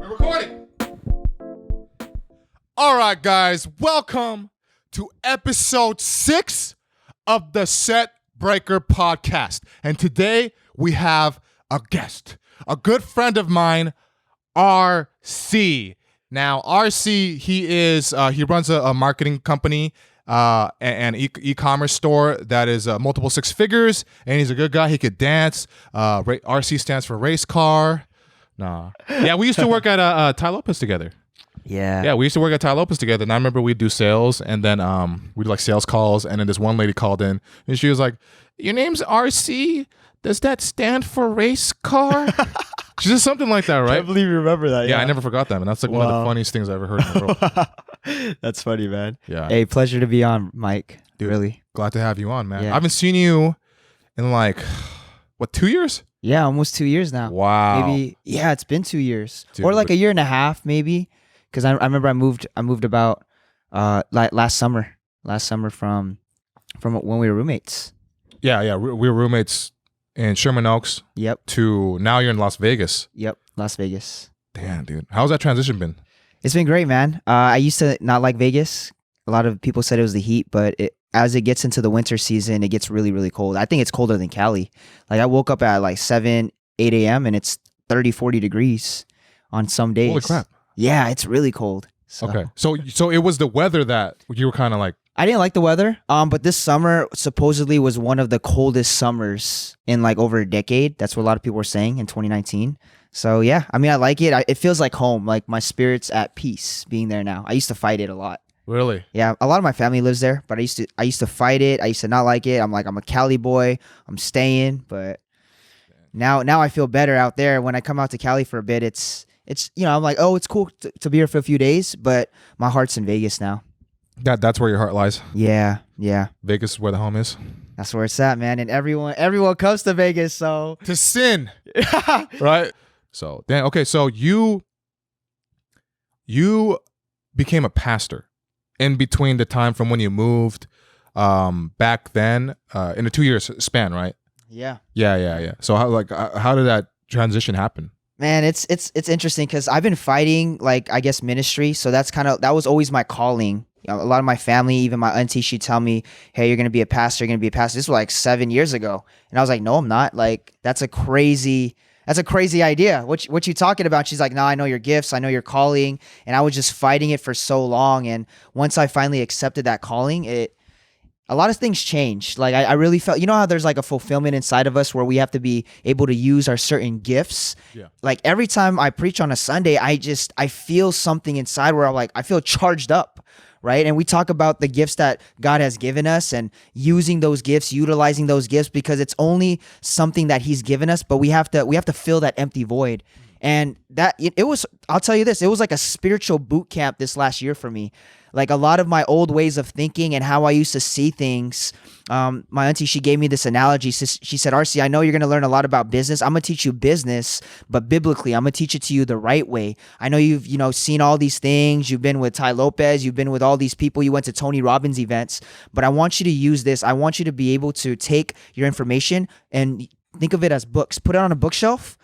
We're recording. All right, guys, welcome to episode 6 of the Set Breaker podcast. And today we have a guest, a good friend of mine, RC. Now, RC, he runs a marketing company, and e-commerce store that is multiple six figures, and he's a good guy. He could dance. RC stands for race car. Nah. Yeah, we used to work at Ty Lopez together. Yeah, we used to work at Ty Lopez together, and I remember we'd do sales, and then we'd do like sales calls, and then this one lady called in, and she was like, "Your name's RC? Does that stand for race car?" She said something like that, right? I believe you remember that. Yeah, I never forgot that, man. That's like one of the funniest things I ever heard in the world. That's funny, man. Yeah. Hey, pleasure to be on, Mike. Dude, really. Glad to have you on, man. Yeah. I haven't seen you in like, what, 2 years? Yeah, almost 2 years now. Wow. Maybe, yeah, it's been 2 years. Dude, or like a year and a half, maybe. Because I remember I moved about like last summer from when we were roommates. Yeah. We were roommates in Sherman Oaks. Yep. To now you're in Las Vegas. Yep, Las Vegas. Damn, dude. How's that transition been? It's been great, man. I used to not like Vegas. A lot of people said it was the heat, but as it gets into the winter season, it gets really, really cold. I think it's colder than Cali. Like I woke up at like 7, 8 a.m. and it's 30, 40 degrees on some days. Holy crap. Yeah, it's really cold. So. Okay. So it was the weather that you were kind of like. I didn't like the weather, but this summer supposedly was one of the coldest summers in like over a decade. That's what a lot of people were saying in 2019. So yeah, I mean, I like it. It feels like home, like my spirit's at peace being there now. I used to fight it a lot. Really? Yeah, a lot of my family lives there, but I used to fight it. I used to not like it. I'm a Cali boy. I'm staying, but now I feel better out there. When I come out to Cali for a bit, it's I'm like, oh, it's cool to be here for a few days, but my heart's in Vegas now. That's where your heart lies. Yeah. Vegas is where the home is. That's where it's at, man. And everyone comes to Vegas, so to sin, right? So damn. Okay, so you became a pastor in between the time from when you moved back then in a 2 year span, right? Yeah. So how did that transition happen? Man, it's interesting because I've been fighting like I guess ministry, so that was always my calling. You know, a lot of my family, even my auntie, she'd tell me, "Hey, you're gonna be a pastor. You're gonna be a pastor." This was like 7 years ago, and I was like, "No, I'm not. Like that's a crazy idea. What you talking about?" She's like, "No, I know your gifts. I know your calling," and I was just fighting it for so long. And once I finally accepted that calling, a lot of things changed. Like I really felt, you know how there's like a fulfillment inside of us where we have to be able to use our certain gifts. Yeah. Like every time I preach on a Sunday, I feel something inside where I feel charged up, right? And we talk about the gifts that God has given us and using those gifts, utilizing those gifts because it's only something that He's given us, but we have to fill that empty void. And that it was, I'll tell you this, it was like a spiritual boot camp this last year for me. Like a lot of my old ways of thinking and how I used to see things. My auntie, she gave me this analogy. She said, "RC, I know you're going to learn a lot about business. I'm going to teach you business, but biblically, I'm going to teach it to you the right way. I know you've, seen all these things. You've been with Ty Lopez. You've been with all these people. You went to Tony Robbins events, but I want you to use this. I want you to be able to take your information and think of it as books. Put it on a bookshelf.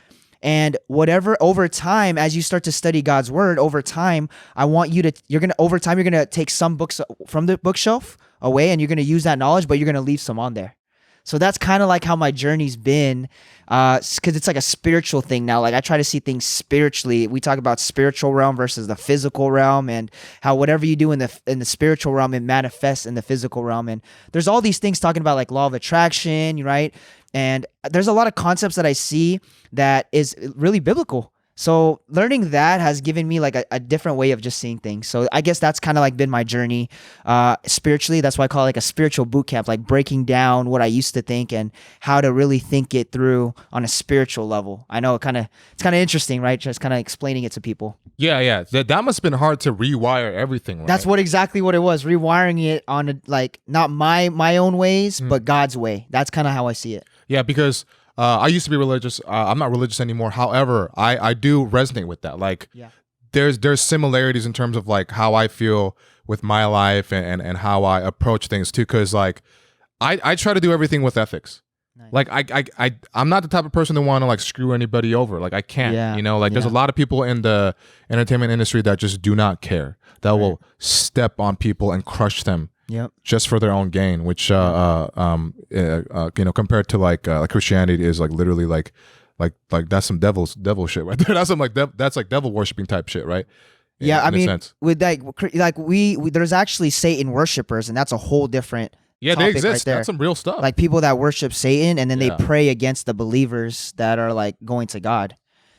And whatever, over time, as you start to study God's word, over time, I want you to, you're going to take some books from the bookshelf away and you're going to use that knowledge, but you're going to leave some on there. So that's kind of like how my journey's been, because it's like a spiritual thing now. Like I try to see things spiritually. We talk about spiritual realm versus the physical realm, and how whatever you do in the spiritual realm, it manifests in the physical realm. And there's all these things talking about like law of attraction, right? And there's a lot of concepts that I see that is really biblical. So learning that has given me like a different way of just seeing things. So I guess that's kind of like been my journey spiritually. That's why I call it like a spiritual boot camp, like breaking down what I used to think and how to really think it through on a spiritual level. I know it's kind of interesting, right? Just kind of explaining it to people. Yeah. That must have been hard to rewire everything. Right? That's exactly what it was. Rewiring it on not my own ways, but God's way. That's kind of how I see it. Yeah, because I used to be religious. I'm not religious anymore. However, I do resonate with that. Like, there's similarities in terms of like how I feel with my life and how I approach things too. Because like, I try to do everything with ethics. Nice. Like I'm not the type of person to want to like screw anybody over. Like I can't, Yeah. you know, like there's a lot of people in the entertainment industry that just do not care, that will step on people and crush them Yep. just for their own gain, which you know, compared to like Christianity is like literally like that's some devil shit right there. That's some like that's like devil worshiping type shit, right? Yeah, I in a mean, sense. with like we there's actually Satan worshipers, and that's a whole different Yeah, they topic exist. right there. That's some real stuff. Like people that worship Satan, and then they Yeah. pray against the believers that are like going to God.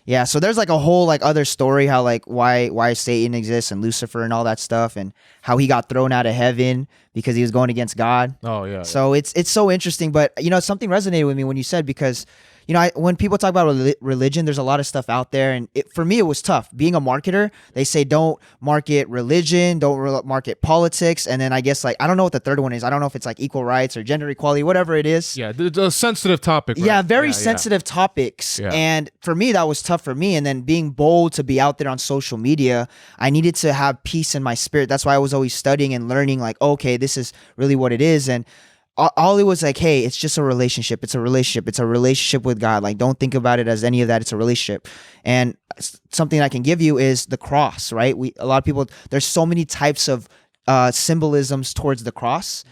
Yeah, so there's like a whole like other story how like why Satan exists and Lucifer and all that stuff, and how he got thrown out of heaven because he was going against God. Oh yeah. So it's so interesting, but you know, something resonated with me when you said, because you know, when people talk about religion, there's a lot of stuff out there, and for me it was tough being a marketer. They say don't market religion, don't market politics, and then I guess like I don't know what the third one is. I don't know if it's like equal rights or gender equality, whatever it is. Yeah, it's a sensitive topic. Right? Yeah, very sensitive topics. Yeah. And for me, that was tough for me. And then being bold to be out there on social media, I needed to have peace in my spirit. That's why I was always studying and learning like, okay, this is really what it is. And all it was like, hey, it's just a relationship. It's a relationship. It's a relationship with God. Like, don't think about it as any of that. It's a relationship. And something I can give you is the cross, right? A lot of people, there's so many types of symbolisms towards the cross.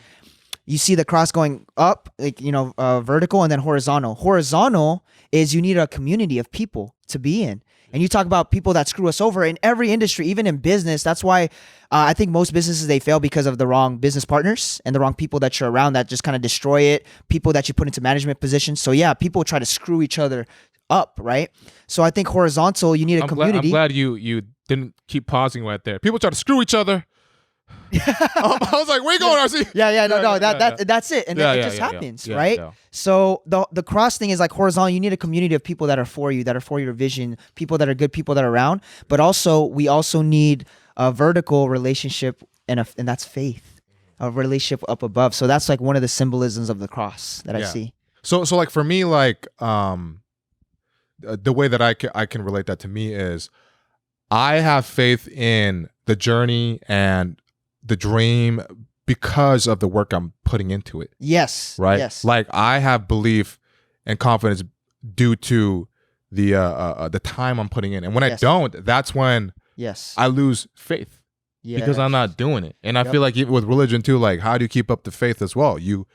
You see the cross going up, like, you know, vertical, and then horizontal. Horizontal is you need a community of people to be in. And you talk about people that screw us over in every industry, even in business. That's why I think most businesses, they fail because of the wrong business partners and the wrong people that you're around that just kind of destroy it, people that you put into management positions. So yeah, people try to screw each other up, right? So I think horizontal, you need a community. I'm glad you didn't keep pausing right there. People try to screw each other. I was like, where you going, RC? That's it. And it just happens, right? Yeah. So the cross thing is like horizontal. You need a community of people that are for you, that are for your vision, people that are good, people that are around. But also, we also need a vertical relationship, and that's faith, a relationship up above. So that's like one of the symbolisms of the cross that I see. So like for me, like the way that I can relate that to me is I have faith in the journey and the dream because of the work I'm putting into it. Yes. Right. Yes. Like I have belief and confidence due to the time I'm putting in, and when I don't, that's when I lose faith because I'm not doing it. And I feel like even with religion too, like how do you keep up the faith as well? You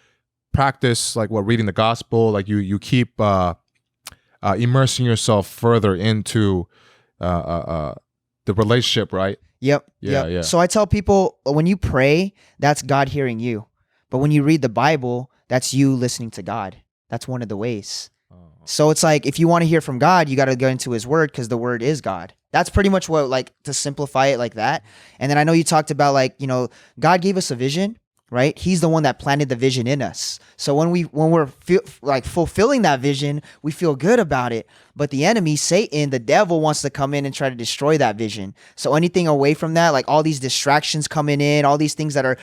practice like reading the gospel, like you keep immersing yourself further into the relationship, right? Yep. Yeah. So I tell people, when you pray, that's God hearing you. But when you read the Bible, that's you listening to God. That's one of the ways. So it's like, if you want to hear from God, you got to go into his word, because the word is God. That's pretty much what, like, to simplify it like that. And then I know you talked about, like, you know, God gave us a vision, right? He's the one that planted the vision in us. So when we're fulfilling that vision, we feel good about it. But the enemy, Satan, the devil, wants to come in and try to destroy that vision. So anything away from that, like all these distractions coming in, all these things that are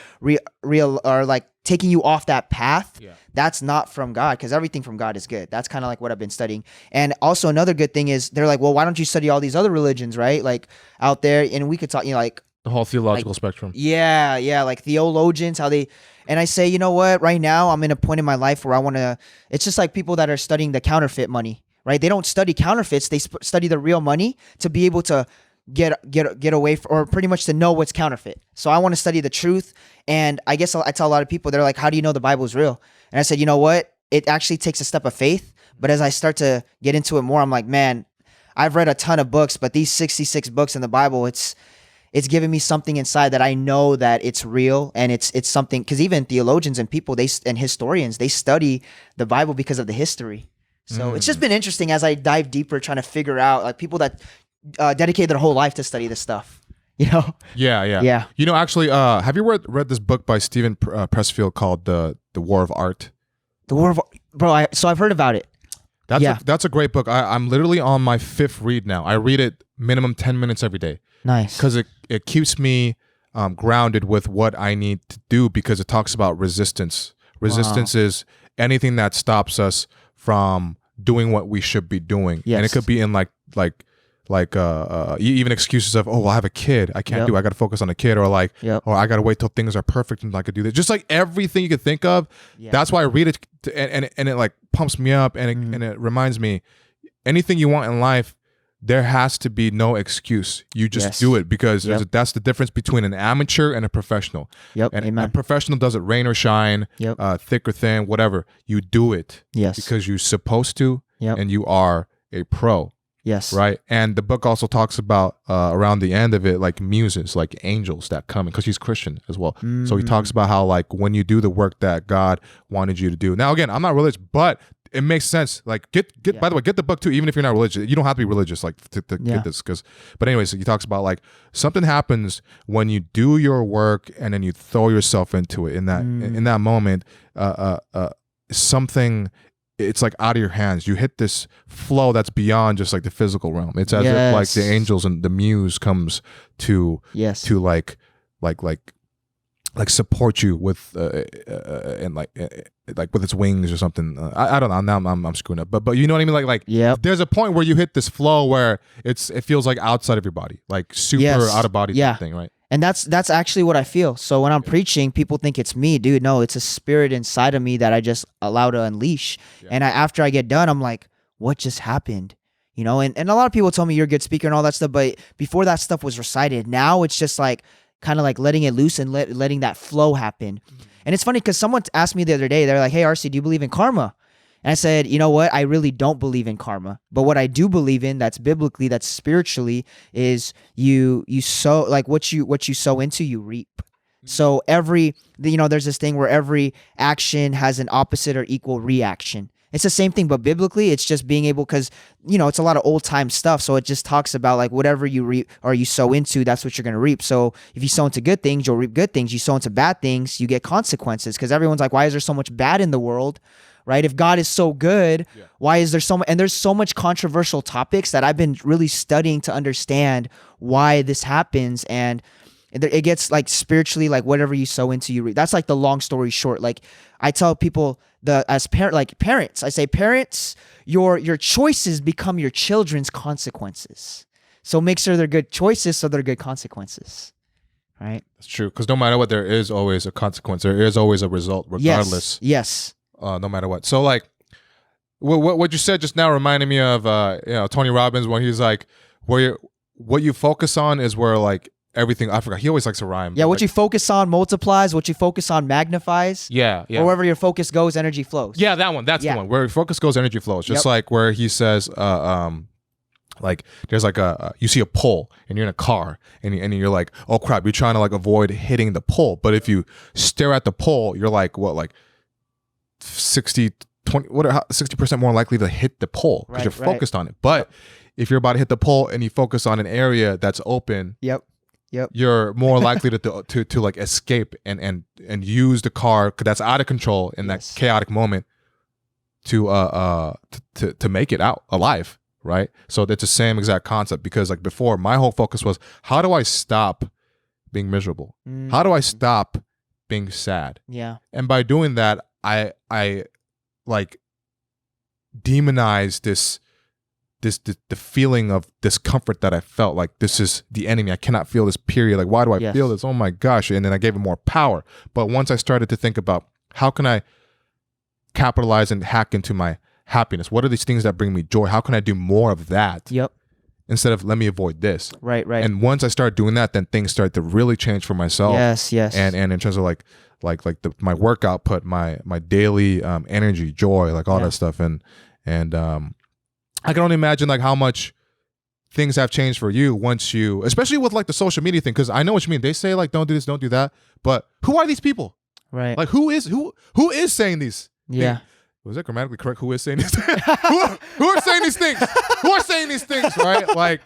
real are like taking you off that path. That's not from God, because everything from God is good. That's kind of like what I've been studying. And also another good thing is they're like, well, why don't you study all these other religions, right? Like out there, and we could talk, you know, like the whole theological spectrum. Yeah, like theologians, how they, and I say, you know what, right now I'm in a point in my life where I want to, it's just like people that are studying the counterfeit money, right? They don't study counterfeits, they study the real money to be able to get away from, or pretty much to know what's counterfeit. So I want to study the truth. And I guess I tell a lot of people, they're like, how do you know the Bible is real? And I said, you know what, it actually takes a step of faith. But as I start to get into it more, I'm like, man, I've read a ton of books, but these 66 books in the Bible, it's giving me something inside that I know that it's real, and it's something, because even theologians and people, and historians, they study the Bible because of the history. So it's just been interesting as I dive deeper, trying to figure out, like, people that dedicate their whole life to study this stuff, you know? Yeah. You know, actually, have you read this book by Stephen Pressfield called The War of Art? The War of Art, bro. So I've heard about it. That's a great book. I'm literally on my 5th read now. I read it minimum 10 minutes every day. Nice. Because it keeps me grounded with what I need to do, because it talks about resistance. Resistance is anything that stops us from doing what we should be doing. Yes. And it could be in like even excuses of, oh, well, I have a kid, I can't do it. I got to focus on the kid, or like, or I got to wait till things are perfect and I could do this. Just like everything you could think of. That's why I read it, and it like pumps me up, and it reminds me, anything you want in life, there has to be no excuse. You just do it, because that's the difference between an amateur and a professional. And a professional does it rain or shine, thick or thin, whatever. You do it because you're supposed to, and you are a pro. Right. And the book also talks about around the end of it, like muses, like angels that come, because he's Christian as well. So he talks about how, like, when you do the work that God wanted you to do. Now, again, I'm not religious, but it makes sense. Like, by the way, get the book too, even if you're not religious. You don't have to be religious, like, to get this. But anyways, he talks about, like, something happens when you do your work and then you throw yourself into it. In that moment, something, it's like out of your hands. You hit this flow that's beyond just like the physical realm. It's as if like the angels and the muse comes to like support you with and like with its wings or something. I don't know. Now I'm screwing up. But you know what I mean? Like there's a point where you hit this flow where it feels like outside of your body, like super out of body thing, right? And that's actually what I feel. So when I'm preaching, people think it's me, dude. No, it's a spirit inside of me that I just allow to unleash. And after I get done, I'm like, what just happened? You know, and a lot of people tell me you're a good speaker and all that stuff. But before that stuff was recited, now it's just like kind of like letting it loose and letting that flow happen. And it's funny because someone asked me the other day, they're like, hey, RC, do you believe in karma? And I said, you know what? I really don't believe in karma. But what I do believe in, that's biblically, that's spiritually, is you sow, like what you sow into, you reap. So there's this thing where every action has an opposite or equal reaction. It's the same thing, but biblically, it's just being able, because, it's a lot of old time stuff. So it just talks about like whatever you reap or you sow into, that's what you're going to reap. So if you sow into good things, you'll reap good things. You sow into bad things, you get consequences, because everyone's like, why is there so much bad in the world? Right? If God is so good, why is there so much? And there's so much controversial topics that I've been really studying to understand why this happens. And it gets like spiritually, like whatever you sow into, you reap. That's like the long story short. Like I tell people parents, I say, parents, your choices become your children's consequences. So make sure they're good choices, so they're good consequences. Right? That's true. Because no matter what, there is always a consequence. There is always a result, regardless. Yes. No matter what. So like, what you said just now reminded me of Tony Robbins, when he's like, what you focus on is where like everything. I forgot. He always likes to rhyme. Yeah, what you focus on multiplies. What you focus on magnifies. Yeah. Or wherever your focus goes, energy flows. Yeah, that one. That's the one. Where your focus goes, energy flows. Just like where he says, like there's like you see a pole and you're in a car and you're like, oh crap, you're trying to like avoid hitting the pole. But if you stare at the pole, you're like, what, like 60% more likely to hit the pole because you're focused on it. But if you're about to hit the pole and you focus on an area that's open, you're more likely to like escape and use the car that's out of control in that chaotic moment to make it out alive, right? So that's the same exact concept, because like before, my whole focus was, how do I stop being miserable? How do I stop being sad? Yeah. And by doing that, I like demonize the feeling of discomfort that I felt. Like, this is the enemy. I cannot feel this, period. Like, why do I feel this? Oh my gosh. And then I gave it more power. But once I started to think about, how can I capitalize and hack into my happiness? What are these things that bring me joy? How can I do more of that? Instead of, let me avoid this. Right. And once I started doing that, then things started to really change for myself. Yes. And in terms of my work output, my daily energy, joy, like all that stuff. And I can only imagine like how much things have changed for you once you, especially with like the social media thing, because I know what you mean. They say like, don't do this, don't do that. But who are these people? Right. Like who is saying these? Yeah. Things? Was that grammatically correct? Who is saying these things? who are saying these things? Who are saying these things, right?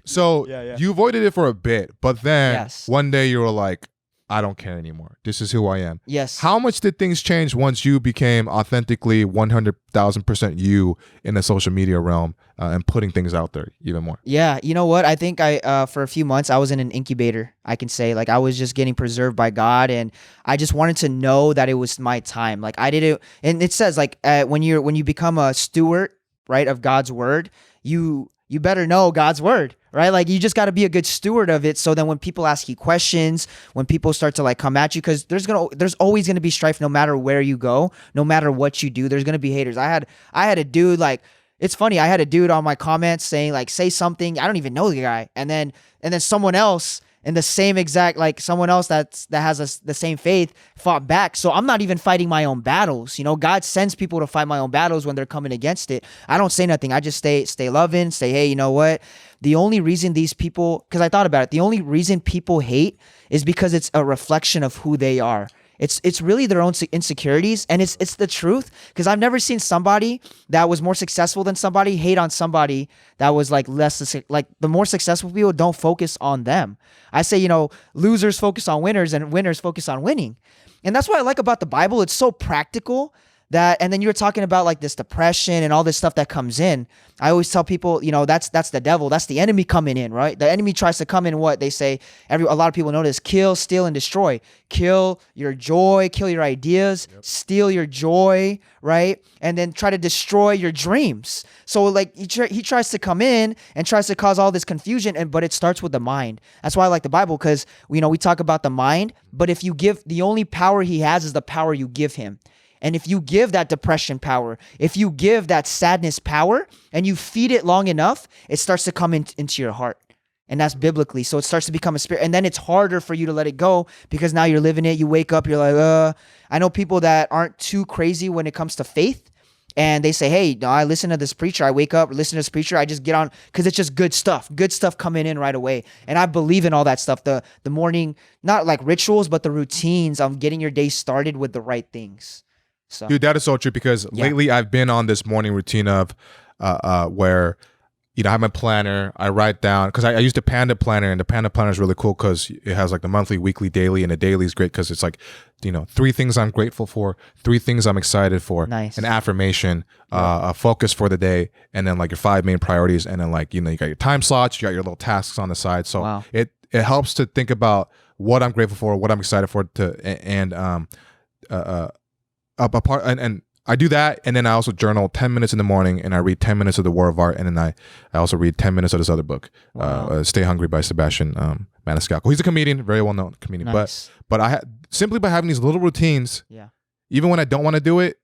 So you avoided it for a bit, but then one day you were like, I don't care anymore. This is who I am. Yes. How much did things change once you became authentically 100,000% you in the social media realm and putting things out there even more? Yeah. You know what? I think for a few months, I was in an incubator, I can say. Like, I was just getting preserved by God, and I just wanted to know that it was my time. Like, I did it. And it says like when you become a steward, right, of God's word, you You better know God's word, right? Like you just got to be a good steward of it. So then when people ask you questions, when people start to like come at you, because there's always gonna be strife no matter where you go, no matter what you do. There's gonna be haters. I had a dude like, it's funny. I had a dude on my comments saying like, say something. I don't even know the guy, and then someone else in the same exact, like someone else that has the same faith fought back. So I'm not even fighting my own battles. You know, God sends people to fight my own battles when they're coming against it. I don't say nothing. I just stay loving, say, hey, you know what? The only reason these people, because I thought about it, the only reason people hate is because it's a reflection of who they are. It's really their own insecurities, and it's the truth, because I've never seen somebody that was more successful than somebody hate on somebody that was like less, like the more successful people don't focus on them. I say, you know, losers focus on winners and winners focus on winning. And that's what I like about the Bible. It's so practical. That, and then you were talking about like this depression and all this stuff that comes in. I always tell people, you know, that's the devil. That's the enemy coming in, right? The enemy tries to come in. What they say, a lot of people know this: kill, steal, and destroy. Kill your joy, kill your ideas, steal your joy, right? And then try to destroy your dreams. So like he tries to come in and tries to cause all this confusion, but it starts with the mind. That's why I like the Bible, because we talk about the mind, but if you give, the only power he has is the power you give him. And if you give that depression power, if you give that sadness power and you feed it long enough, it starts to come into your heart. And that's biblically. So it starts to become a spirit. And then it's harder for you to let it go, because now you're living it. You wake up, you're like, I know people that aren't too crazy when it comes to faith. And they say, hey, no, I listen to this preacher. I wake up, listen to this preacher. I just get on, because it's just good stuff coming in right away. And I believe in all that stuff. The morning, not like rituals, but the routines of getting your day started with the right things. So. Dude, that is so true, because lately I've been on this morning routine of where, you know, I have my planner, I write down, because I use the Panda planner, and the Panda planner is really cool because it has like the monthly, weekly, daily, and the daily is great because it's like, you know, 3 things I'm grateful for, 3 things I'm excited for, nice. An affirmation, a focus for the day, and then like your 5 main priorities, and then like, you know, you got your time slots, you got your little tasks on the side. So it helps to think about what I'm grateful for, what I'm excited for, and I do that, and then I also journal 10 minutes in the morning, and I read 10 minutes of The War of Art, and then I also read 10 minutes of this other book, Stay Hungry by Sebastian Maniscalco. He's a comedian, very well-known comedian. Nice. But simply by having these little routines, even when I don't want to do it,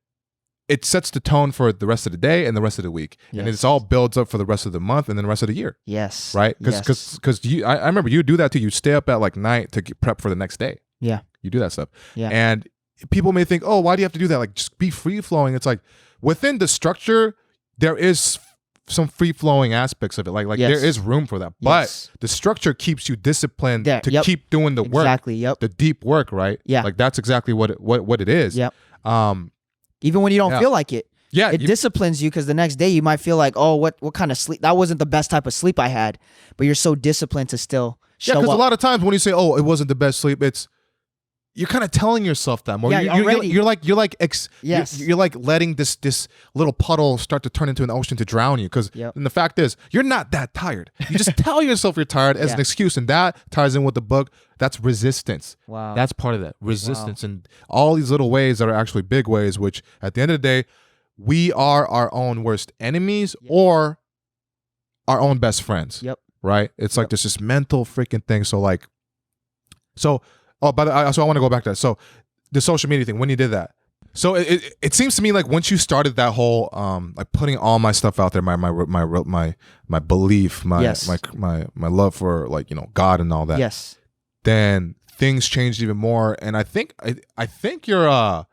it sets the tone for the rest of the day and the rest of the week. Yes. And it's all builds up for the rest of the month and then the rest of the year. Yes. Right? Because I remember you do that too. You stay up at like night to prep for the next day. Yeah. You do that stuff. Yeah. And people may think, oh, why do you have to do that? Like, just be free flowing. It's like within the structure, there is some free flowing aspects of it. Like there is room for that, but the structure keeps you disciplined to keep doing the work, the deep work, right? Yeah, like that's exactly what it is. Yep. Even when you don't feel like it. Yeah, it disciplines you, because the next day you might feel like, oh, what kind of sleep? That wasn't the best type of sleep I had, but you're so disciplined to still show up. Yeah, because a lot of times when you say, oh, it wasn't the best sleep, you're kind of telling yourself that more. You're like letting this little puddle start to turn into an ocean to drown you. Because and the fact is, you're not that tired. You just tell yourself you're tired as an excuse, and that ties in with the book. That's resistance. Wow, that's part of that resistance, and all these little ways that are actually big ways. Which at the end of the day, we are our own worst enemies or our own best friends. Yep. Right. It's like there's this mental freaking thing. Oh, but so I want to go back to that. So the social media thing, when you did that, so it seems to me like once you started that whole like putting all my stuff out there, my belief, my love for, like, you know, God and all that. Yes. Then things changed even more, and I think your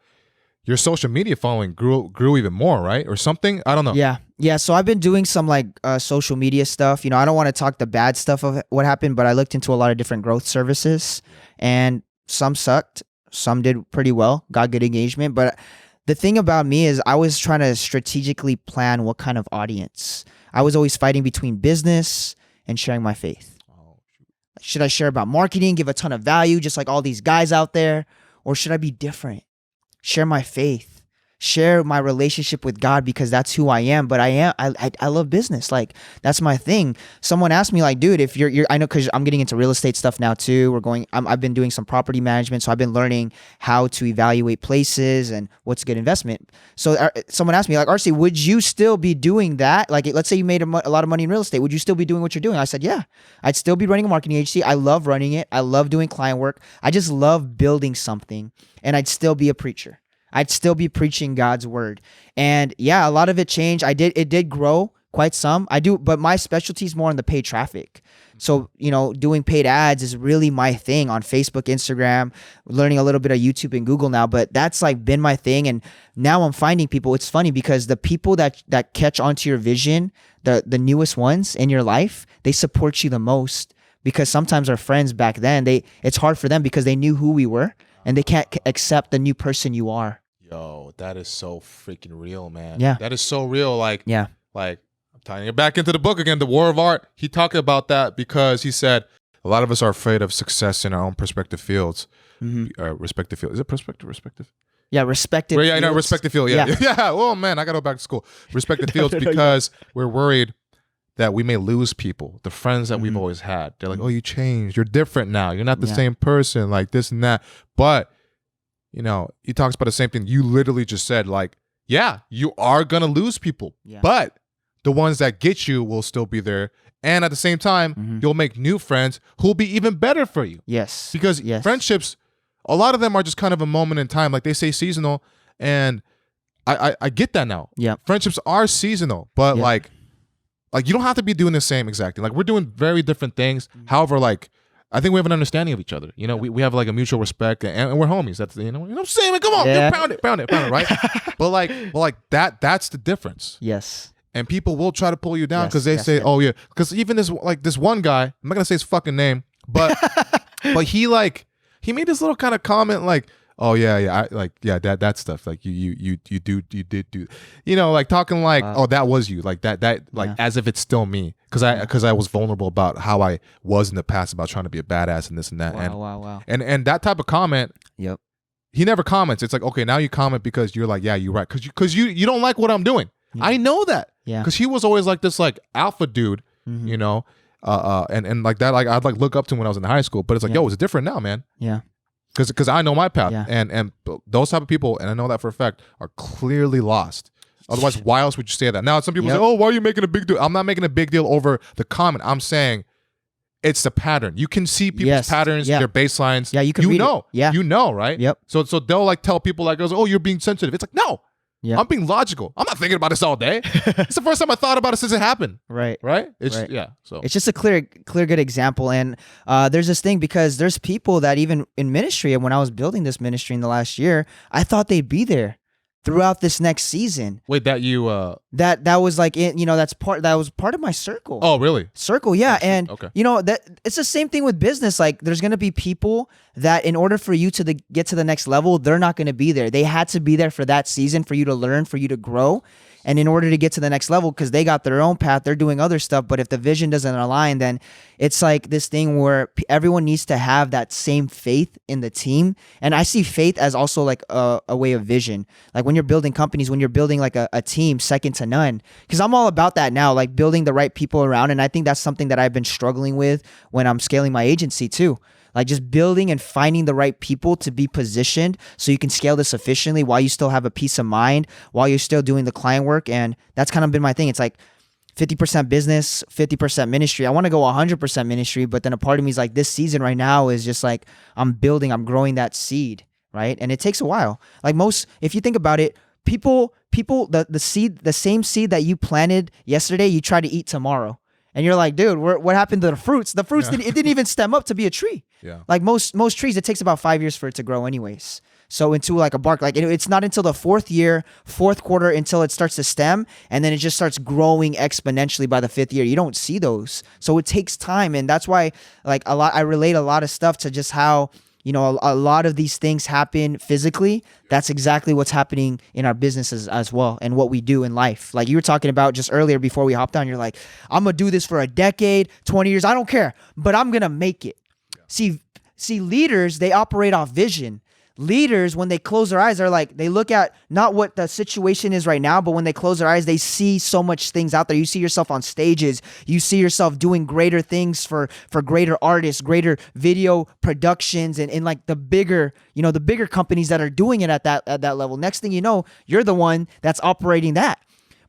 social media following grew even more, right, or something. I don't know. Yeah. So I've been doing some like social media stuff. You know, I don't want to talk the bad stuff of what happened, but I looked into a lot of different growth services, and some sucked, some did pretty well, got good engagement. But the thing about me is I was trying to strategically plan what kind of audience. I was always fighting between business and sharing my faith. Should I share about marketing, give a ton of value, just like all these guys out there, or should I be different? Share my faith, share my relationship with God because that's who I am. But I love business. Like that's my thing. Someone asked me like, dude, if you're I know because I'm getting into real estate stuff now too. I've been doing some property management, so I've been learning how to evaluate places and what's a good investment. So someone asked me like, RC, would you still be doing that? Like, let's say you made a lot of money in real estate. Would you still be doing what you're doing? I said, yeah, I'd still be running a marketing agency. I love running it. I love doing client work. I just love building something, and I'd still be a preacher. I'd still be preaching God's word. And yeah, a lot of it changed. It did grow quite some. But my specialty is more on the paid traffic. So, doing paid ads is really my thing on Facebook, Instagram, learning a little bit of YouTube and Google now, but that's like been my thing. And now I'm finding people. It's funny because the people that catch onto your vision, the newest ones in your life, they support you the most, because sometimes our friends back then, it's hard for them because they knew who we were. And they can't accept the new person you are. Yo, that is so freaking real, man. Yeah. That is so real. Like, yeah. Like, I'm tying it back into the book again, The War of Art. He talked about that because he said a lot of us are afraid of success in our own perspective fields. Respective field. Is it respective? Yeah, respective fields. Yeah, respective field. Yeah. Yeah. Oh, man, I got to go back to school. Respective fields because we're worried that we may lose people, the friends that we've always had. They're like, oh, you changed. You're different now. You're not the same person, like this and that. But, he talks about the same thing. You literally just said, like, yeah, you are going to lose people. Yeah. But the ones that get you will still be there. And at the same time, you'll make new friends who will be even better for you. Yes. Because friendships, a lot of them are just kind of a moment in time. Like they say seasonal. And I get that now. Yeah. Friendships are seasonal. But like you don't have to be doing the same exactly. Like we're doing very different things. However, like I think we have an understanding of each other. We have like a mutual respect, and we're homies. That's what I'm saying. Like, come on, dude, pound it, right? but like that's the difference. Yes. And people will try to pull you down because they say, oh yeah, because even this one guy, I'm not gonna say his fucking name, but but he made this little kind of comment like, oh yeah, that stuff. Like you did do, like talking like, oh, that was you, like that like as if it's still me, because I was vulnerable about how I was in the past about trying to be a badass and this and that. Wow. And that type of comment. Yep. He never comments. It's like, okay, now you comment because you're like, yeah, you're right, because you don't like what I'm doing. Yeah. I know that. Yeah. Because he was always like this like alpha dude, and like that. Like I'd like look up to him when I was in high school, but it's like, yo, it's different now, man. Yeah. Because I know my path, and those type of people, and I know that for a fact, are clearly lost. Otherwise, why else would you say that? Now, some people say, oh, why are you making a big deal? I'm not making a big deal over the comment. I'm saying it's the pattern. You can see people's patterns, their baselines. Yeah, you can read it. Yeah. You know, right? Yep. So they'll like tell people like, oh, you're being sensitive. It's like, no. Yeah. I'm being logical. I'm not thinking about this all day. It's the first time I thought about it since it happened. Right. It's So it's just a clear good example. And there's this thing because there's people that even in ministry, and when I was building this ministry in the last year, I thought they'd be there throughout this next season. Wait, that you that was like that was part of my circle. Oh, really? Circle, yeah. And that it's the same thing with business. Like there's gonna be people that in order for you to get to the next level, they're not gonna be there. They had to be there for that season for you to learn, for you to grow. And in order to get to the next level, because they got their own path, they're doing other stuff. But if the vision doesn't align, then it's like this thing where everyone needs to have that same faith in the team. And I see faith as also like a way of vision. Like when you're building companies, when you're building like a team second to none, because I'm all about that now, like building the right people around. And I think that's something that I've been struggling with when I'm scaling my agency too. Like just building and finding the right people to be positioned so you can scale this efficiently while you still have a peace of mind, while you're still doing the client work. And that's kind of been my thing. It's like 50% business, 50% ministry. I want to go 100% ministry, but then a part of me is like, this season right now is just like, I'm growing that seed, right? And it takes a while. Like if you think about it, people, the same seed that you planted yesterday, you try to eat tomorrow. And you're like, dude, what happened to the fruits? The fruits, it didn't even stem up to be a tree. Yeah. Like most trees, it takes about 5 years for it to grow anyways. So into like a bark, like it's not until the fourth quarter until it starts to stem. And then it just starts growing exponentially by the fifth year. You don't see those. So it takes time. And that's why like I relate a lot of stuff to just how, a lot of these things happen physically. That's exactly what's happening in our businesses as well and what we do in life. Like you were talking about just earlier before we hopped on, you're like, I'm going to do this for a decade, 20 years. I don't care, but I'm going to make it. Yeah. See, leaders, they operate off vision. leaders, when they close their eyes, they're like, they look at not what the situation is right now, but when they close their eyes, they see so much things out there. You see yourself on stages. You see yourself doing greater things for greater artists, greater video productions, and like the bigger companies that are doing it at that level. Next thing you know, you're the one that's operating that.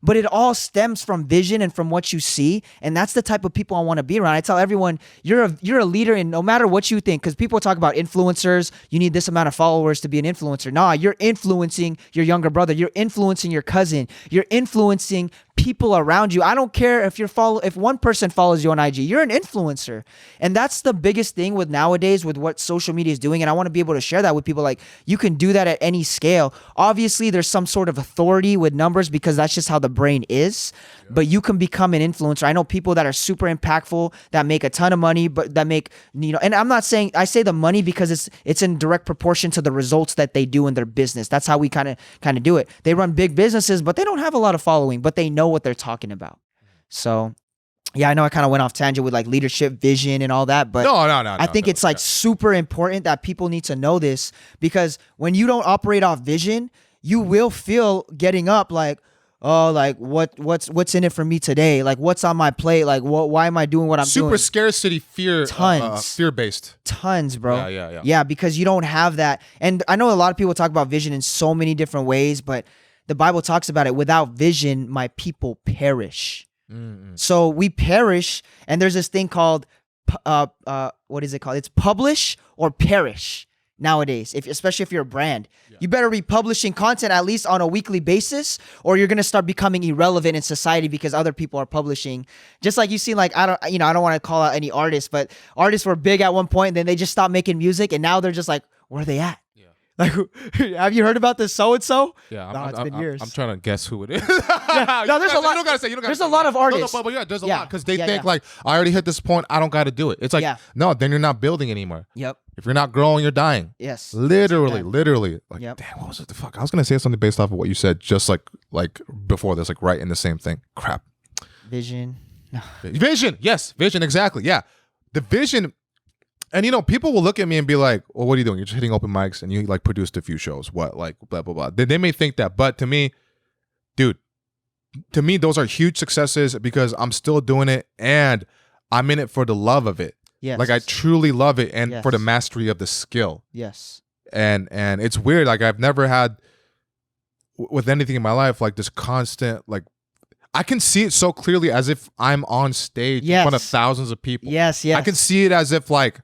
But it all stems from vision and from what you see. And that's the type of people I want to be around. I tell everyone, you're a leader, and no matter what you think, because people talk about influencers, you need this amount of followers to be an influencer. Nah, you're influencing your younger brother. You're influencing your cousin. You're influencing people around you. I don't care if one person follows you on IG, you're an influencer. And that's the biggest thing with nowadays with what social media is doing. And I want to be able to share that with people. Like, you can do that at any scale. Obviously, there's some sort of authority with numbers because that's just how the brain is. Yeah. But you can become an influencer. I know people that are super impactful, that make a ton of money, but that make, and I'm not saying, I say the money because it's in direct proportion to the results that they do in their business. That's how we kind of do it. They run big businesses, but they don't have a lot of following, but they know what they're talking about. So yeah, I know I kind of went off tangent with like leadership, vision, and all that, but I think it's like super important that people need to know this, because when you don't operate off vision, you will feel getting up like, oh, like what's in it for me today? Like, what's on my plate? Like, why am I doing what I'm doing? Super scarcity fear, fear-based. Tons, bro. Yeah, because you don't have that. And I know a lot of people talk about vision in so many different ways, but the Bible talks about it. Without vision, my people perish. Mm-hmm. So we perish, and there's this thing called, what is it called? It's publish or perish nowadays, especially if you're a brand. Yeah. You better be publishing content at least on a weekly basis, or you're going to start becoming irrelevant in society because other people are publishing. Just like you see, like, I don't want to call out any artists, but artists were big at one point, and then they just stopped making music, and now they're just like, where are they at? Like, have you heard about this so-and-so? Yeah. No, it's been years. I'm trying to guess who it is. Yeah. No, there's a lot. You don't gotta say. There's a lot of artists. No, but yeah, there's a lot, because they think like, I already hit this point, I don't got to do it. It's like, no, then you're not building anymore. Yep. If you're not growing, you're dying. Yes. Literally. Like, damn, what was it? The fuck? I was gonna say something based off of what you said, just like before this, like right in the same thing. Crap. Vision. Vision. Yes. Vision. Exactly. Yeah. The vision. And people will look at me and be like, well, what are you doing? You're just hitting open mics and you like produced a few shows. What? Like, blah, blah, blah. They may think that. But to me, dude, those are huge successes because I'm still doing it and I'm in it for the love of it. Yes. Like, I truly love it, and for the mastery of the skill. Yes. And it's weird. Like, I've never had with anything in my life, like this constant, like, I can see it so clearly as if I'm on stage in front of thousands of people. Yes. I can see it as if like,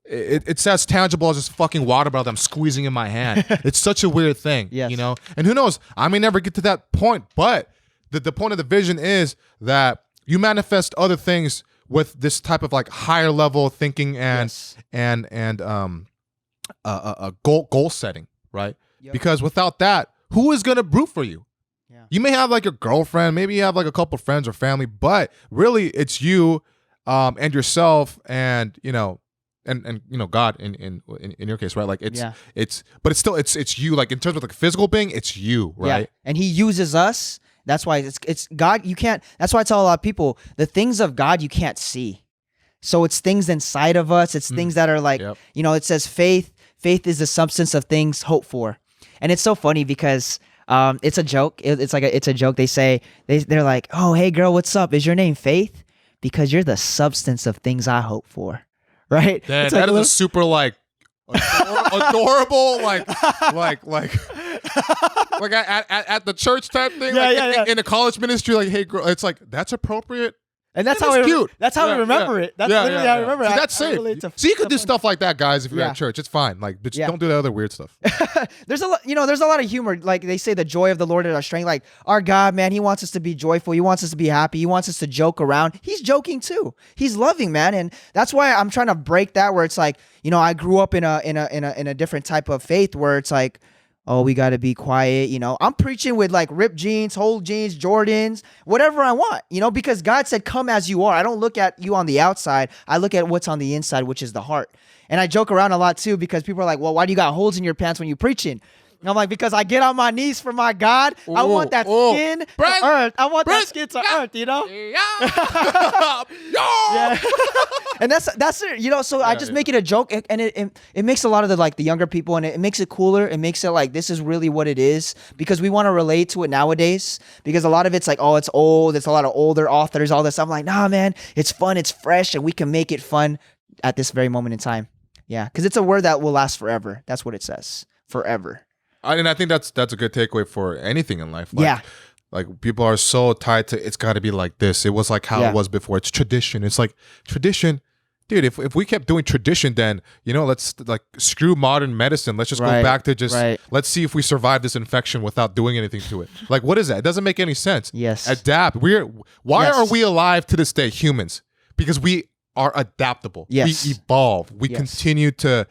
it's as tangible as this fucking water bottle that I'm squeezing in my hand. It's such a weird thing, And who knows? I may never get to that point, but the point of the vision is that you manifest other things with this type of like higher level thinking and goal setting, right? Yep. Because without that, who is gonna root for you? Yeah. You may have like your girlfriend, maybe you have like a couple friends or family, but really it's you and yourself and and God in your case, right? Like it's you, like in terms of like physical being, it's you, right? Yeah. And he uses us. That's why it's God. That's why I tell a lot of people, the things of God you can't see. So it's things inside of us. It's things that are like, it says faith is the substance of things hoped for. And it's so funny because it's a joke. It's a joke. They say, they're like, oh, hey girl, what's up? Is your name Faith? Because you're the substance of things I hope for. Right? That is a super like adorable like at the church type thing, in a college ministry, like, hey girl, it's like, that's appropriate. And that's how cute. That's how we remember it. That's literally how I remember it. See, that's it. So you could do stuff like that, guys, if you're at church. It's fine. Like, but don't do the other weird stuff. There's a lot, there's a lot of humor. Like they say, the joy of the Lord is our strength. Like, our God, man, he wants us to be joyful. He wants us to be happy. He wants us to joke around. He's joking too. He's loving, man. And that's why I'm trying to break that, where it's like, I grew up in a different type of faith where it's like, oh, we got to be quiet. I'm preaching with like ripped jeans, whole jeans, Jordans, whatever I want, because God said, come as you are. I don't look at you on the outside. I look at what's on the inside, which is the heart. And I joke around a lot too, because people are like, well, why do you got holes in your pants when you're preaching? I'm like, because I get on my knees for my God. I want that skin to earth. I want that skin to earth, you know? Yeah. And that's it, you know, so I just make it a joke, and it makes a lot of the younger people, and it makes it cooler. It makes it like, this is really what it is, because we want to relate to it nowadays, because a lot of it's like, oh, it's old. It's a lot of older authors, all this. I'm like, nah, man, it's fun. It's fresh, and we can make it fun at this very moment in time. Yeah. Because it's a word that will last forever. That's what it says. Forever. And I think that's a good takeaway for anything in life. Like people are so tied to, it's got to be like this. It was like how it was before. It's tradition. It's like tradition. Dude, if we kept doing tradition, then, you know, let's like screw modern medicine. Let's just go back to just, let's see if we survive this infection without doing anything to it. Like, what is that? It doesn't make any sense. Yes. Adapt. Why are we alive to this day, humans? Because we are adaptable. Yes. We evolve. We continue to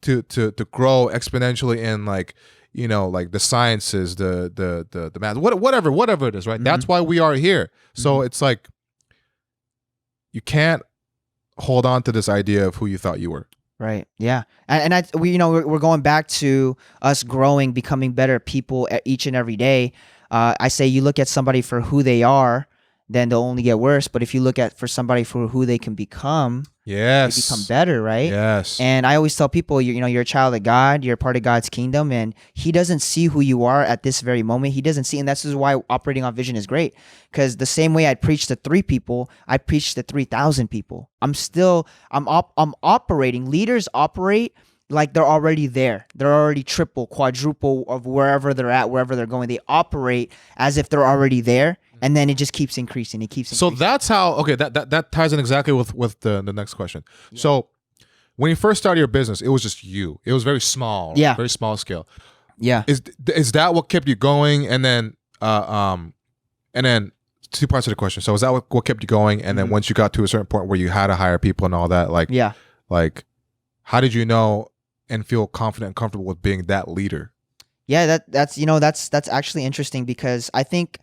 grow exponentially in, like, you know, like the sciences, the math, whatever it is, right? That's why we are here. So it's like, you can't hold on to this idea of who you thought you were. Right. Yeah. And we're going back to us growing, becoming better people each and every day. I say you look at somebody for who they are, then they'll only get worse. But if you look at for somebody for who they can become, they become better, right? Yes. And I always tell people, you're a child of God, you're a part of God's kingdom, and He doesn't see who you are at this very moment. He doesn't see, and this is why operating on vision is great. Because the same way I preach to 3 people, I preach to 3,000 people. I'm operating. Leaders operate like they're already there. They're already triple, quadruple of wherever they're at, wherever they're going. They operate as if they're already there, and then it just keeps increasing. It keeps increasing. So that's how, okay, that ties in exactly with the next question. Yeah. So when you first started your business, it was just you. It was very small, very small scale. Yeah. Is that what kept you going? And then 2 parts of the question. So is that what kept you going? And then once you got to a certain point where you had to hire people and all that, like how did you know and feel confident and comfortable with being that leader? Yeah, that's actually interesting, because I think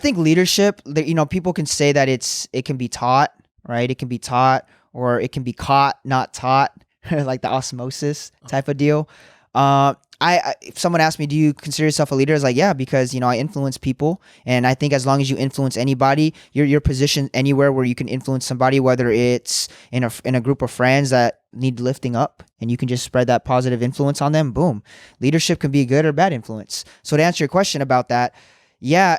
leadership, people can say that it can be taught, right? It can be taught, or it can be caught, not taught, like the osmosis type of deal. If someone asked me, do you consider yourself a leader? I was like, yeah, because, I influence people. And I think as long as you influence anybody, you're positioned anywhere where you can influence somebody, whether it's in a group of friends that need lifting up, and you can just spread that positive influence on them. Boom. Leadership can be a good or bad influence. So to answer your question about that, yeah.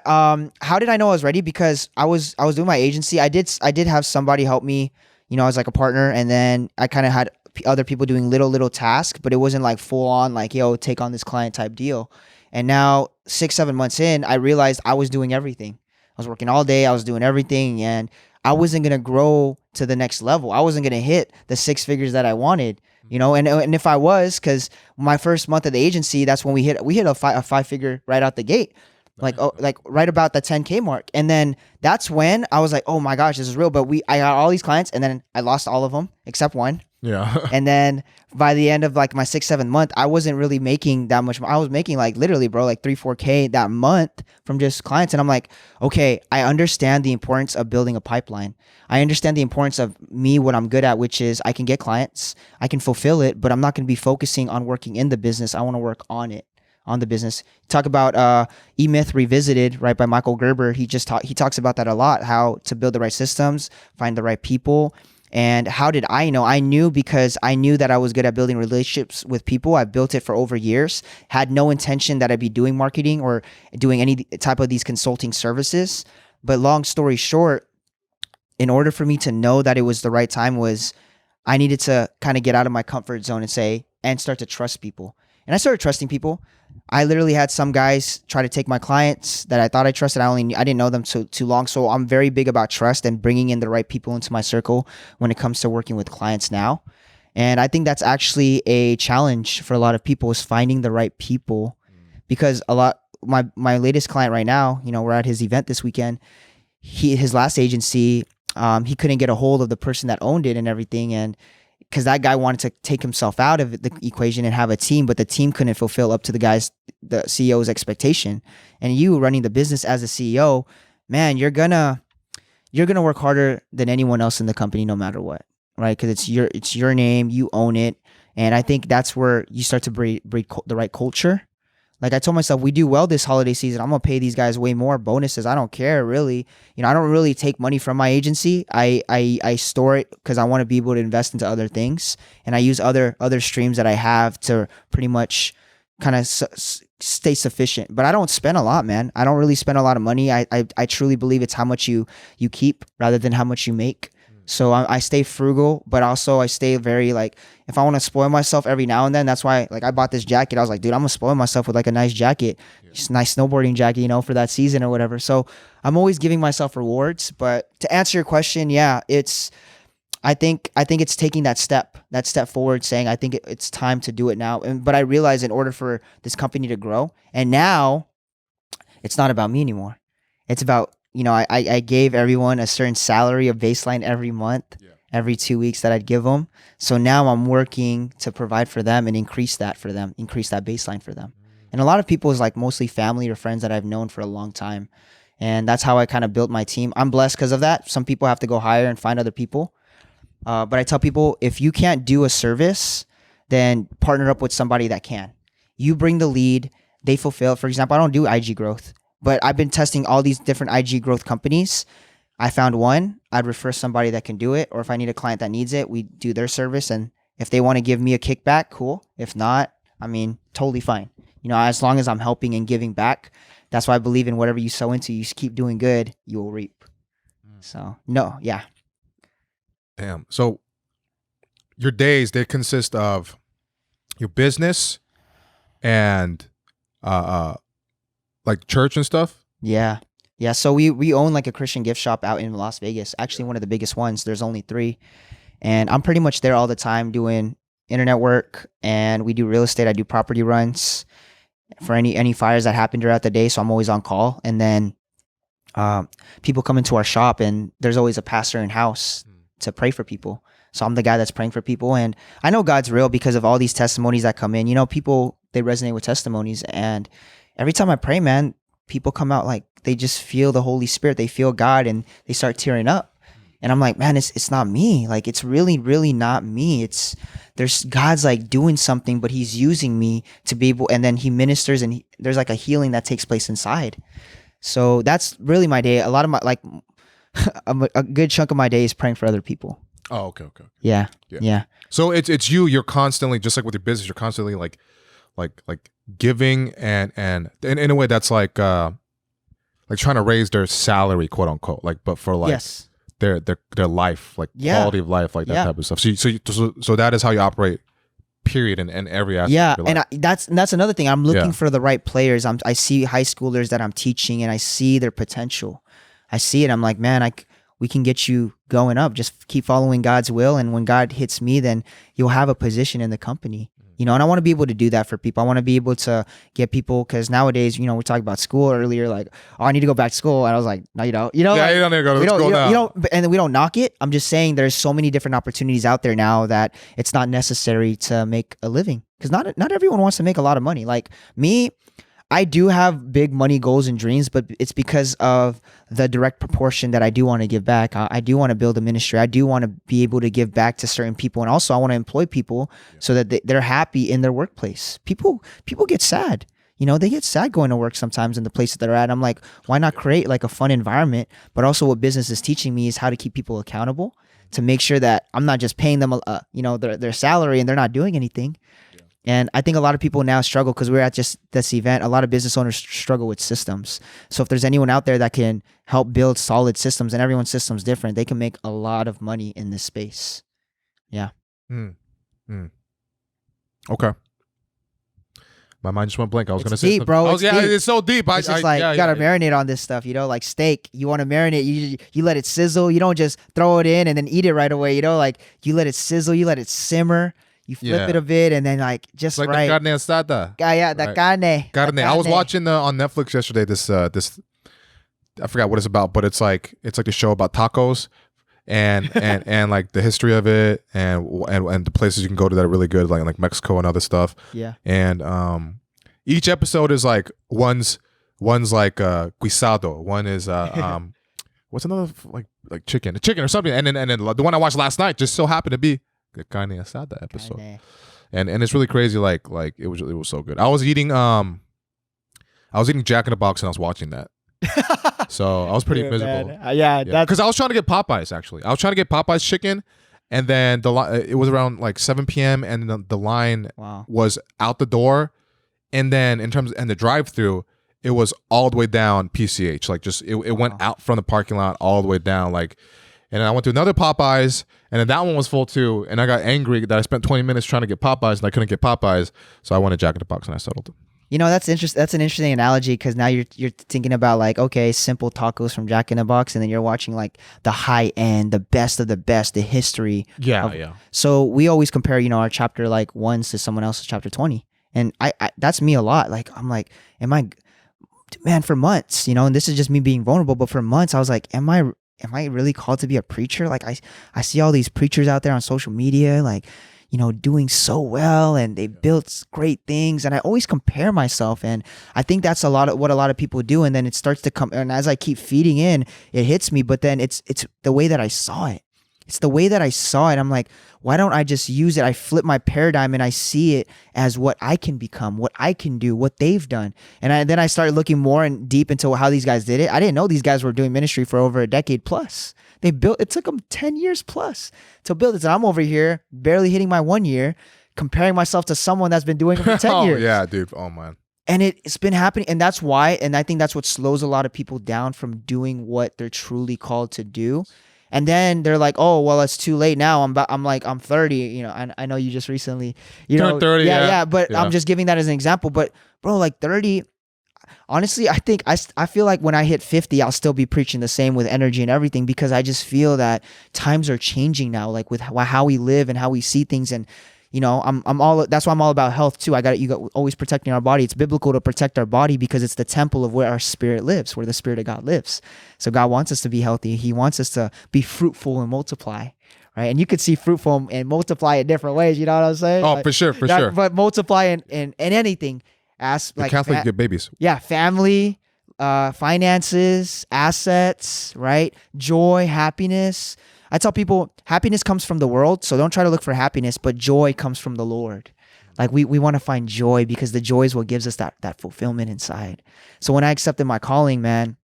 How did I know I was ready? Because I was doing my agency. I did have somebody help me, I was like a partner, and then I kind of had other people doing little tasks, but it wasn't like full on, like, yo, take on this client type deal. And now 6-7 months in, I realized I was doing everything. I was working all day. I was doing everything, and I wasn't going to grow to the next level. I wasn't going to hit the 6 figures that I wanted, and if I was, cause my first month of the agency, that's when we hit a 5-figure right out the gate. Like right about the 10K mark. And then that's when I was like, oh my gosh, this is real. But I got all these clients, and then I lost all of them except one. Yeah. And then by the end of like my 6-7 month, I wasn't really making that much. I was making like literally, bro, like 3-4K that month from just clients. And I'm like, okay, I understand the importance of building a pipeline. I understand the importance of what I'm good at, which is I can get clients, I can fulfill it, but I'm not going to be focusing on working in the business. I want to work on it. On the business. Talk about E-Myth Revisited, right, by Michael Gerber. He talks about that a lot, how to build the right systems, find the right people. And how did I know? I knew because I knew that I was good at building relationships with people. I've built it for over years, had no intention that I'd be doing marketing or doing any type of these consulting services. But long story short, in order for me to know that it was the right time, was I needed to kind of get out of my comfort zone and start to trust people. And I started trusting people. I literally had some guys try to take my clients that I thought I trusted. I didn't know them too long. So I'm very big about trust and bringing in the right people into my circle when it comes to working with clients now. And I think that's actually a challenge for a lot of people, is finding the right people, because my latest client right now, we're at his event this weekend. His last agency, he couldn't get a hold of the person that owned it and everything. And because that guy wanted to take himself out of the equation and have a team, but the team couldn't fulfill up to the CEO's expectation. And you running the business as a CEO, man, you're gonna work harder than anyone else in the company, no matter what, right? Because it's your name, you own it, and I think that's where you start to breed the right culture. Like I told myself, we do well this holiday season, I'm gonna pay these guys way more bonuses. I don't care really. I don't really take money from my agency. I store it because I want to be able to invest into other things, and I use other streams that I have to pretty much kind of stay sufficient. But I don't spend a lot, man. I don't really spend a lot of money. I truly believe it's how much you keep rather than how much you make. So I stay frugal, but also I stay very like, if I want to spoil myself every now and then, that's why like I bought this jacket. I was like, dude, I'm gonna spoil myself with like a nice jacket, just a nice snowboarding jacket, for that season or whatever. So I'm always giving myself rewards. But to answer your question, yeah, I think it's taking that step forward, saying I think it's time to do it now. But I realize in order for this company to grow, and now it's not about me anymore. It's about, I gave everyone a certain salary, a baseline every month, every 2 weeks that I'd give them. So now I'm working to provide for them and increase that baseline for them. And a lot of people is like mostly family or friends that I've known for a long time. And that's how I kind of built my team. I'm blessed because of that. Some people have to go hire and find other people. But I tell people, if you can't do a service, then partner up with somebody that can. You bring the lead, they fulfill. For example, I don't do IG growth, but I've been testing all these different IG growth companies. I found one, I'd refer somebody that can do it. Or if I need a client that needs it, we do their service. And if they want to give me a kickback, cool. If not, totally fine. As long as I'm helping and giving back, that's why I believe in whatever you sow into, you keep doing good, you will reap. So, no, yeah. Damn. So your days, they consist of your business and like church and stuff? Yeah. Yeah. So we own like a Christian gift shop out in Las Vegas. Actually, one of the biggest ones. There's only 3. And I'm pretty much there all the time doing internet work, and we do real estate. I do property runs for any fires that happen throughout the day. So I'm always on call. And then people come into our shop, and there's always a pastor in house to pray for people. So I'm the guy that's praying for people. And I know God's real because of all these testimonies that come in. People, they resonate with testimonies. And every time I pray, man, people come out like they just feel the Holy Spirit. They feel God, and they start tearing up. And I'm like, man, it's not me. Like, it's really, really not me. There's God's like doing something, but he's using me to be able, and then he ministers, and there's like a healing that takes place inside. So that's really my day. A lot of my, like, a good chunk of my day is praying for other people. Oh, okay. Yeah. So it's you're constantly, just like with your business, you're constantly like giving and in a way that's like trying to raise their salary, quote unquote, like, but for like yes. their life, like quality of life, like that type of stuff. So that is how you operate, period, in every aspect. Yeah, of your life. and that's another thing. I'm looking for the right players. I see high schoolers that I'm teaching, and I see their potential. I see it. I'm like, man, we can get you going up. Just keep following God's will, and when God hits me, then you'll have a position in the company. And I want to be able to do that for people. I want to be able to get people, because nowadays, we're talking about school earlier, like, oh, I need to go back to school. And I was like, no, you don't. Yeah, like, you don't need to go to school now. And we don't knock it. I'm just saying there's so many different opportunities out there now that it's not necessary to make a living, because not everyone wants to make a lot of money. Like me, I do have big money goals and dreams, but it's because of the direct proportion that I do want to give back. I do want to build a ministry. I do want to be able to give back to certain people. And also I want to employ people so that they're happy in their workplace. People get sad. They get sad going to work sometimes in the places that they're at. I'm like, why not create like a fun environment? But also what business is teaching me is how to keep people accountable, to make sure that I'm not just paying them, their salary and they're not doing anything. And I think a lot of people now struggle, because we're at just this event. A lot of business owners struggle with systems. So if there's anyone out there that can help build solid systems, and everyone's system's different, they can make a lot of money in this space. Yeah. Okay. My mind just went blank. I was going to say deep, bro. It's deep. It's so deep. It's just like, you got to marinate on this stuff, like steak. You want to marinate, you let it sizzle. You don't just throw it in and then eat it right away. Like, you let it sizzle, you let it simmer. You flip it a bit, and then like just like right. the carne asada. Yeah, the carne. Carne. I was watching on Netflix yesterday. This I forgot what it's about, but it's like a show about tacos and like the history of it and the places you can go to that are really good, like Mexico and other stuff. Yeah. And each episode is like one's like guisado. One is what's another like chicken or something. And then the one I watched last night just so happened to be the carne asada episode. And it's really crazy. Like it was so good. I was eating I was eating Jack in the Box and I was watching that. So I was pretty Dude, miserable. man. Yeah, that's Because I was trying to get Popeyes, actually. I was trying to get Popeyes chicken, and then it was around like 7 p.m. and the line wow. was out the door, and then and the drive-through, it was all the way down PCH. Like just it went out from the parking lot all the way down. Like, and I went to another Popeyes, and then that one was full too. And I got angry that I spent 20 minutes trying to get Popeyes and I couldn't get Popeyes, so I went to Jack in the Box and I settled. You know, that's interesting. That's an interesting analogy because now you're thinking about like, okay, simple tacos from Jack in the Box, and then you're watching like the high end, the best of the best, the history. Yeah. So we always compare, you know, our chapter like 1 to someone else's chapter 20, and I that's me a lot. Like I'm like, man, for months, you know, and this is just me being vulnerable, but for months I was like, am I really called to be a preacher? Like I see all these preachers out there on social media, like, you know, doing so well, and they built great things, and I always compare myself, and I think that's what a lot of people do, and then it starts to come, and as I keep feeding in, it hits me, but then it's the way that I saw it. It's the way that I saw it. I'm like, why don't I just use it? I flip my paradigm and I see it as what I can become, what I can do, what they've done. And then I started looking more and deep into how these guys did it. I didn't know these guys were doing ministry for over a decade plus. It took them 10 years plus to build it. And I'm over here barely hitting my 1 year, comparing myself to someone that's been doing it for 10 years. Yeah, dude. Oh, man. And it's been happening. And that's why, and I think that's what slows a lot of people down from doing what they're truly called to do. And then they're like, oh, well, it's too late now. I'm 30, you know, and I know you just recently, you know, 30, yeah, but I'm just giving that as an example. But bro, like 30, honestly, I think I feel like when I hit 50, I'll still be preaching the same with energy and everything, because I just feel that times are changing now, like with how we live and how we see things. And, you know, that's why I'm all about health too. You got always protecting our body. It's biblical to protect our body because it's the temple of where our spirit lives, where the Spirit of God lives. So God wants us to be healthy. He wants us to be fruitful and multiply, right? And you could see fruitful and multiply in different ways. You know what I'm saying? Oh, like, for sure. But multiply in anything. Like Catholic get babies. Yeah, family, finances, assets, right? Joy, happiness. I tell people happiness comes from the world, so don't try to look for happiness, but joy comes from the Lord. Like we want to find joy because the joy is what gives us that fulfillment inside. So when I accepted my calling, man,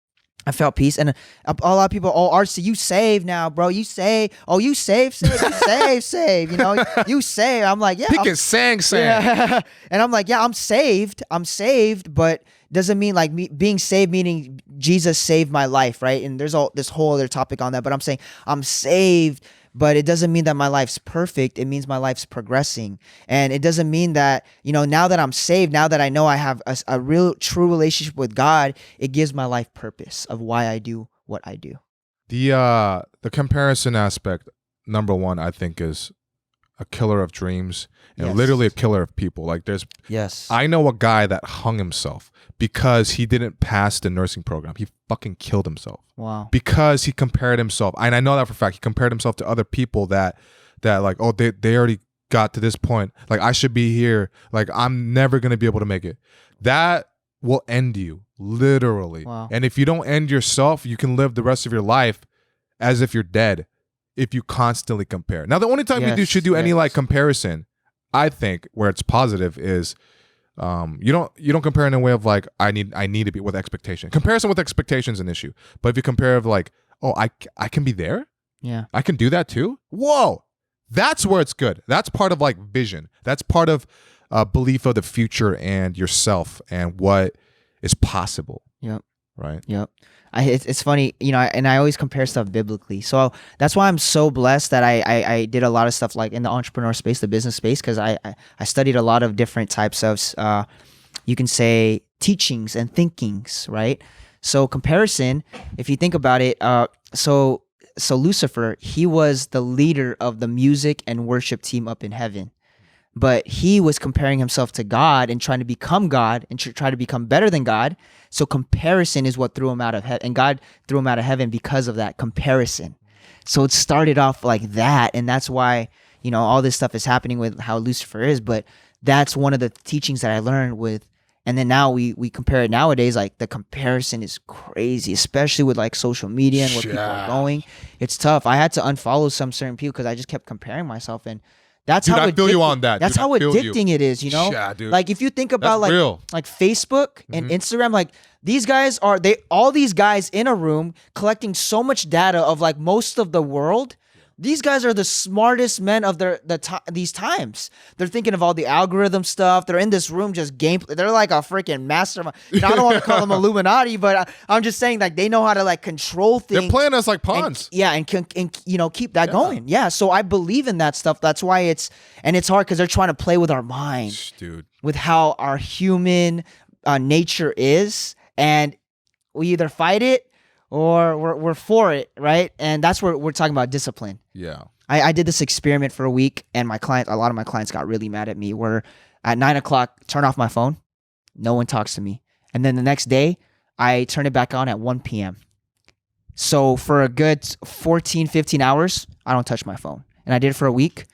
I felt peace. And a lot of people, oh, RC, you saved now, bro. You saved. Oh, you saved. You saved. You know, you saved. I'm like, yeah. He can sang. Yeah. And I'm like, yeah, I'm saved, but doesn't mean like me being saved meaning Jesus saved my life, right? And there's this whole other topic on that, but I'm saying I'm saved, but it doesn't mean that my life's perfect. It means my life's progressing. And it doesn't mean that, you know, now that I'm saved, now that I know I have a real true relationship with God, it gives my life purpose of why I do what I do. The comparison aspect, number one, I think is a killer of dreams and literally a killer of people. Like I know a guy that hung himself because he didn't pass the nursing program. He fucking killed himself. Wow. Because he compared himself. And I know that for a fact. He compared himself to other people that like, oh, they already got to this point. Like, I should be here. Like, I'm never going to be able to make it. That will end you, literally. Wow. And if you don't end yourself, you can live the rest of your life as if you're dead if you constantly compare. Now, the only time you should do any like comparison, I think, where it's positive is you don't compare in a way of like I need to be with expectation. Comparison with expectation is an issue. But if you compare of like, oh, I can be there. Yeah. I can do that too. Whoa. That's where it's good. That's part of like vision. That's part of belief of the future and yourself and what is possible. Yep. Right. Yep. It's funny, you know, and I always compare stuff biblically. So that's why I'm so blessed that I did a lot of stuff like in the entrepreneur space, the business space, because I studied a lot of different types of, you can say, teachings and thinkings, right? So comparison, if you think about it, so Lucifer, he was the leader of the music and worship team up in heaven. But he was comparing himself to God and trying to become God and try to become better than God. So comparison is what threw him out of heaven. And God threw him out of heaven because of that comparison. So it started off like that. And that's why, you know, all this stuff is happening with how Lucifer is. But that's one of the teachings that I learned with. And then now we compare it nowadays. Like the comparison is crazy, especially with like social media and where people are going. It's tough. I had to unfollow some certain people because I just kept comparing myself. And That's Dude, how I feel you on that. That's Dude, how I feel addicting you. it is, you know? Yeah, dude. Like if you think about That's real. like Facebook and Instagram, like these guys are all these guys in a room collecting so much data of like most of the world. These guys are the smartest men of these times. They're thinking of all the algorithm stuff. They're in this room just gameplay. They're like a freaking mastermind. Now, I don't want to call them Illuminati, but I'm just saying like they know how to like control things. They're playing us like pawns. And you know, keep that going. Yeah. So I believe in that stuff. That's why it's hard because they're trying to play with our mind, dude, with how our human nature is, and we either fight it or we're for it, right? And that's where we're talking about discipline. Yeah. I did this experiment for a week, and a lot of my clients got really mad at me. Where at 9 o'clock, turn off my phone, no one talks to me, and then the next day, I turn it back on at 1 p.m. So for a good 14, 15 hours, I don't touch my phone, and I did it for a week.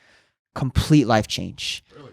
Complete life change. Really?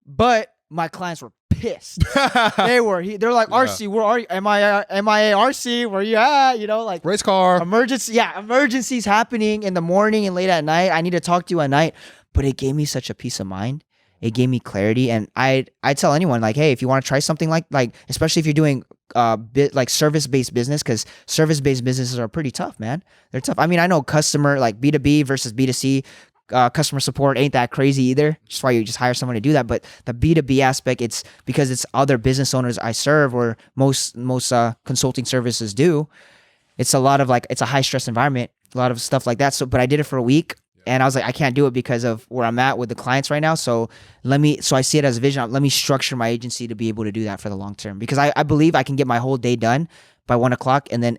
But my clients were pissed. They're like, RC, where are you? MIA RC, where you at? You know, like race car. Emergencies happening in the morning and late at night. I need to talk to you at night. But it gave me such a peace of mind. It gave me clarity. And I tell anyone like, hey, if you want to try something like especially if you're doing like service-based business, because service-based businesses are pretty tough, man. They're tough. I mean, I know customer like B2B versus B2C. Customer support ain't that crazy either. Just why you just hire someone to do that. But the B2B aspect, it's because it's other business owners I serve, or most consulting services do. It's a lot of like, it's a high stress environment, a lot of stuff like that. So, but I did it for a week, and I was like, I can't do it because of where I'm at with the clients right now. So I see it as a vision. Let me structure my agency to be able to do that for the long term, because I believe I can get my whole day done by 1 o'clock, and then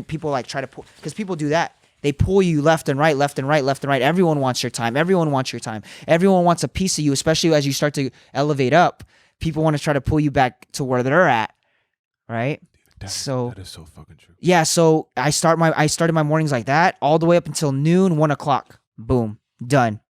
people like try to pull, because people do that. They pull you left and right, left and right, left and right. Everyone wants your time. Everyone wants your time. Everyone wants a piece of you, especially as you start to elevate up. People want to try to pull you back to where they're at, right? That is so fucking true. Yeah, so I started my mornings like that all the way up until noon, 1 o'clock. Boom, done.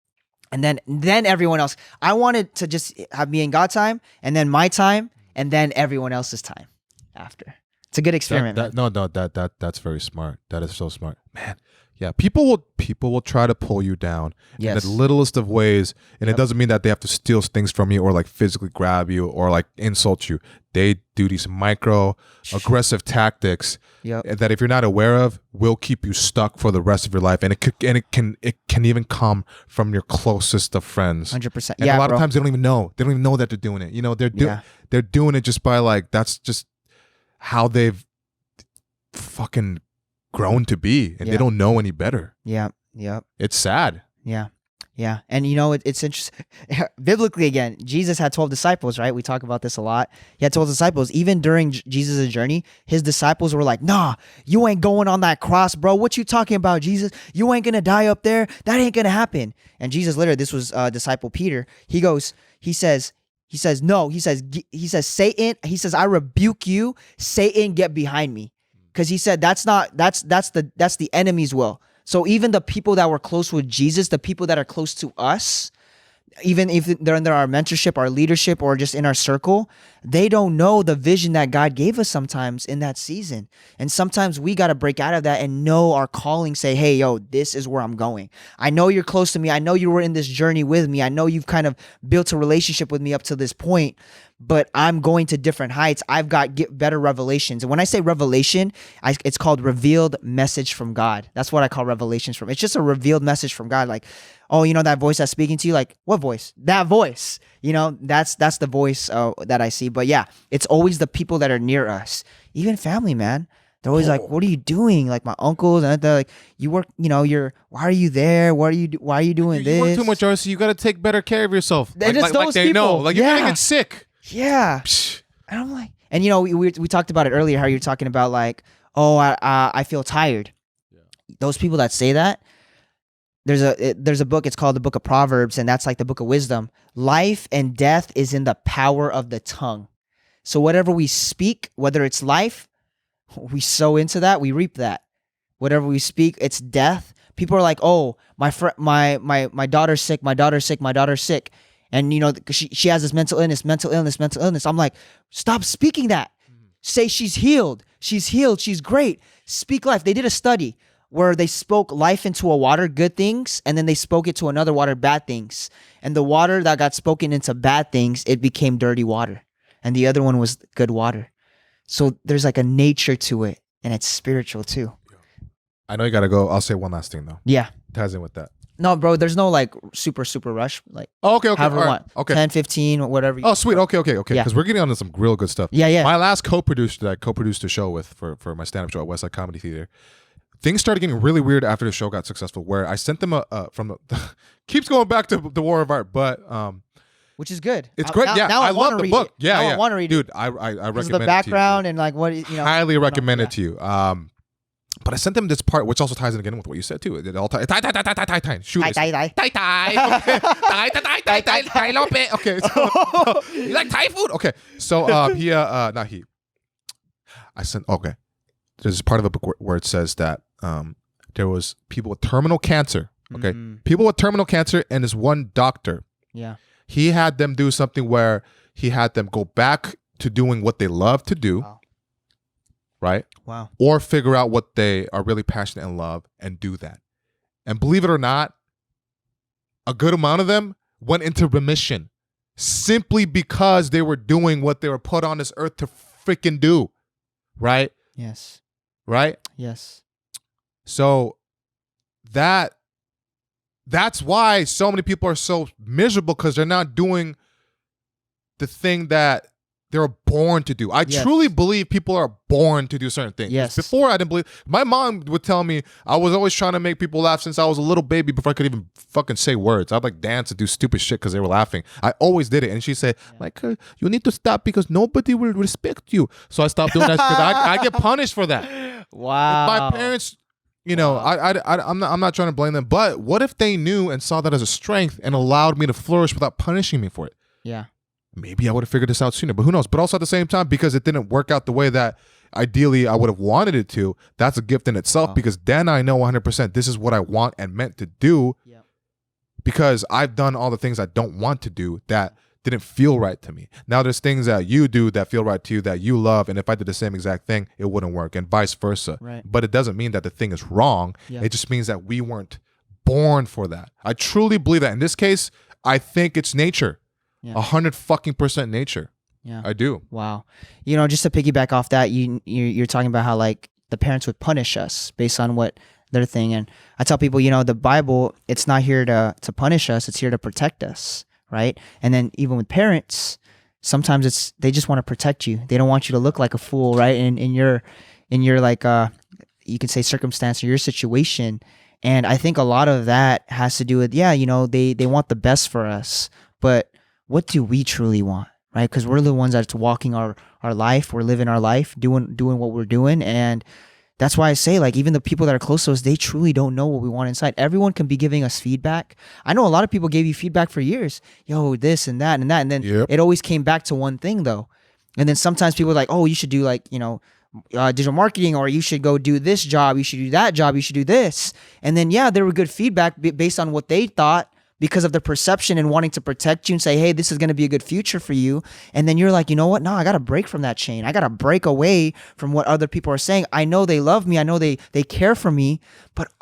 And then everyone else. I wanted to just have me and God time, and then my time, and then everyone else's time after. It's a good experiment. That's very smart. That is so smart, man. Yeah, people will try to pull you down in the littlest of ways, and it doesn't mean that they have to steal things from you or like physically grab you or like insult you. They do these micro aggressive tactics that, if you're not aware of, will keep you stuck for the rest of your life, and it can even come from your closest of friends. 100%. And a lot of times they don't even know that they're doing it. You know, they're doing it just by like, that's just how they've fucking grown to be, and they don't know any better. Yeah. It's sad. Yeah. And you know, it's interesting. Biblically, again, Jesus had 12 disciples, right? We talk about this a lot. He had 12 disciples. Even during Jesus' journey, his disciples were like, nah, you ain't going on that cross, bro. What you talking about, Jesus? You ain't going to die up there. That ain't going to happen. And Jesus, literally, this was disciple Peter. He says, Satan, he says, I rebuke you, Satan, get behind me. Because he said that's the enemy's will. So even the people that were close with Jesus, the people that are close to us, even if they're under our mentorship, our leadership, or just in our circle, they don't know the vision that God gave us sometimes in that season. And sometimes we got to break out of that and know our calling, say, hey, yo, this is where I'm going. I know you're close to me. I know you were in this journey with me. I know you've kind of built a relationship with me up to this point, but I'm going to different heights. I've got better revelations. And when I say revelation, it's called revealed message from God. That's what I call revelations from. It's just a revealed message from God. Like, oh, you know that voice that's speaking to you? Like, what voice? That voice. You know, that's the voice that I see. But yeah, it's always the people that are near us. Even family, man. They're always like, what are you doing? Like my uncles, and they're like, you work, you know, why are you there? Why are you doing this? You work too much, RC. You got to take better care of yourself. And it's those people. Know. Like, you're going to get sick. Yeah. And I'm like, and you know, we talked about it earlier, how you're talking about like, oh, I feel tired. Yeah. Those people that say that, there's a book, it's called the Book of Proverbs, and that's like the book of wisdom. Life and death is in the power of the tongue. So whatever we speak, whether it's life, we sow into that, we reap that. Whatever we speak, it's death. People are like, oh, my daughter's sick, my daughter's sick, my daughter's sick. And, you know, she has this mental illness. I'm like, stop speaking that. Say she's healed. She's healed. She's great. Speak life. They did a study. where they spoke life into a water, good things, and then they spoke it to another water, bad things. And the water that got spoken into bad things, it became dirty water. And the other one was good water. So there's like a nature to it, and it's spiritual too. I know you got to go. I'll say one last thing, though. Yeah. Ties in with that. No, bro, there's no like super rush. Like, okay. However All you right. want. Okay. 10, 15, whatever. Oh, sweet. Okay. Yeah. Because we're getting on to some real good stuff. Yeah. My last co-producer that I co-produced a show with for my stand-up show at Westside Comedy Theater, things started getting really weird after the show got successful, where I sent them from the keeps going back to the War of Art, but which is good. it's great. Now I love the book. It. Yeah, I want to read dude, it. I recommend This is the it to background you. and like what you know. Highly recommend it to you. But I sent them this part, which also ties in again with what you said too. It all ties. Shoot it. Okay. So, you like Thai food? Okay. So not he. I sent. Okay. There's part of the book where it says that there was people with terminal cancer. Okay. People with terminal cancer, and this one doctor. Yeah. He had them do something where he had them go back to doing what they love to do. Wow. Right? Wow. Or figure out what they are really passionate and love and do that. And believe it or not, a good amount of them went into remission simply because they were doing what they were put on this earth to freaking do. Right? Yes. Right? Yes. So that's why so many people are so miserable, because they're not doing the thing that they were born to do. I truly believe people are born to do certain things. Yes. Before, I didn't believe. My mom would tell me I was always trying to make people laugh since I was a little baby before I could even fucking say words. I'd like dance and do stupid shit because they were laughing. I always did it. And she said, Michael, you need to stop because nobody will respect you. So I stopped doing that because I get punished for that. Wow. My parents, you know, I'm not trying to blame them. But what if they knew and saw that as a strength and allowed me to flourish without punishing me for it? Yeah. Maybe I would have figured this out sooner, but who knows? But also at the same time, because it didn't work out the way that ideally I would have wanted it to, that's a gift in itself, because then I know 100% this is what I want and meant to do, because I've done all the things I don't want to do that didn't feel right to me. Now there's things that you do that feel right to you that you love, and if I did the same exact thing, it wouldn't work, and vice versa. Right. But it doesn't mean that the thing is wrong. Yeah. It just means that we weren't born for that. I truly believe that. In this case, I think it's nature. 100% nature. Yeah, I do. Wow. You know, just to piggyback off that, you're talking about how like the parents would punish us based on what their thing, and I tell people, you know, the Bible, it's not here to punish us; it's here to protect us, right? And then even with parents, sometimes they just want to protect you. They don't want you to look like a fool, right? In your like you can say circumstance or your situation, and I think a lot of that has to do with you know, they want the best for us, but what do we truly want, right? Because we're the ones that's walking our life. We're living our life, doing what we're doing. And that's why I say, like, even the people that are close to us, they truly don't know what we want inside. Everyone can be giving us feedback. I know a lot of people gave you feedback for years. Yo, this and that and that. And then it always came back to one thing, though. And then sometimes people are like, oh, you should do, like, you know, digital marketing, or you should go do this job. You should do that job. You should do this. And then, there were good feedback based on what they thought, because of the perception and wanting to protect you and say, hey, this is going to be a good future for you. And then you're like, you know what? No, I got to break from that chain. I got to break away from what other people are saying. I know they love me. I know they care for me, but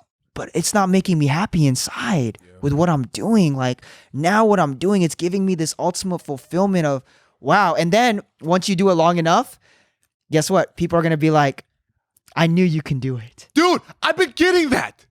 it's not making me happy inside with what I'm doing. Like, now what I'm doing, it's giving me this ultimate fulfillment of, wow. And then once you do it long enough, guess what? People are going to be like, I knew you can do it. Dude, I've been getting that.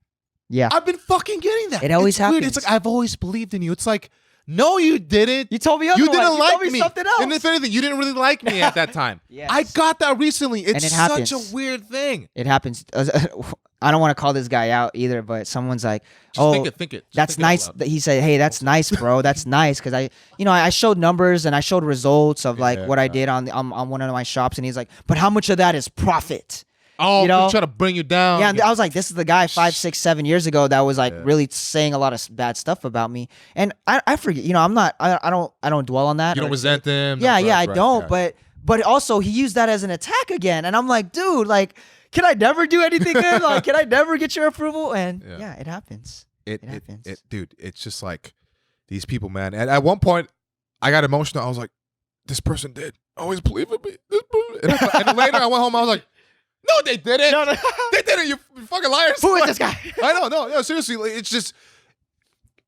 Yeah. I've been fucking getting that. It always happens. Weird. It's like, I've always believed in you. It's like, no, you didn't. You told me otherwise. You didn't like told me something else. And if anything, you didn't really like me at that time. Yes. I got that recently. It's it such a weird thing. It happens. I don't want to call this guy out either, but someone's like, Just think it. Just that's think it nice. out loud. He said, hey, that's nice, bro. That's nice. Because I showed numbers and I showed results of like what I did on one of my shops. And he's like, but how much of that is profit? Oh, you know? he's trying to bring you down. Yeah, and I was like, this is the guy 5, 6, 7 years ago that was like really saying a lot of bad stuff about me. And I forget, you know, I don't dwell on that. You don't resent them. Yeah, I don't. Yeah. But also he used that as an attack again. And I'm like, dude, like, can I never do anything good? Like, can I never get your approval? And it happens. It happens. Dude, it's just like these people, man. And at one point, I got emotional. I was like, this person did always believe in me. And later I went home, I was like, No, they didn't. No. They didn't. You fucking liars. Who is this guy? I don't know. No, seriously, like, it's just,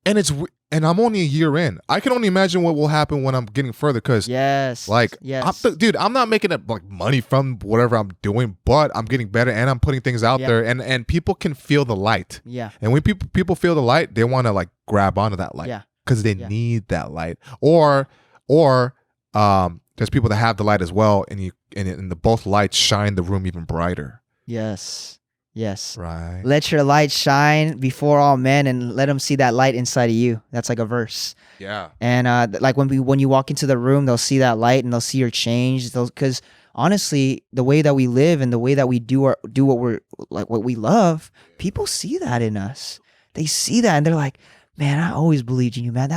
and I'm only a year in. I can only imagine what will happen when I'm getting further. Because dude, I'm not making like money from whatever I'm doing, but I'm getting better and I'm putting things out there, and people can feel the light. Yeah. And when people feel the light, they want to like grab onto that light. Yeah. Because they need that light, or there's people that have the light as well, and the both lights shine the room even brighter. Yes. Right. Let your light shine before all men, and let them see that light inside of you. That's like a verse. Yeah. And like when you walk into the room, they'll see that light and they'll see your change. Because honestly, the way that we live and the way that we do what we love, people see that in us. They see that and they're like, man, I always believed in you, man.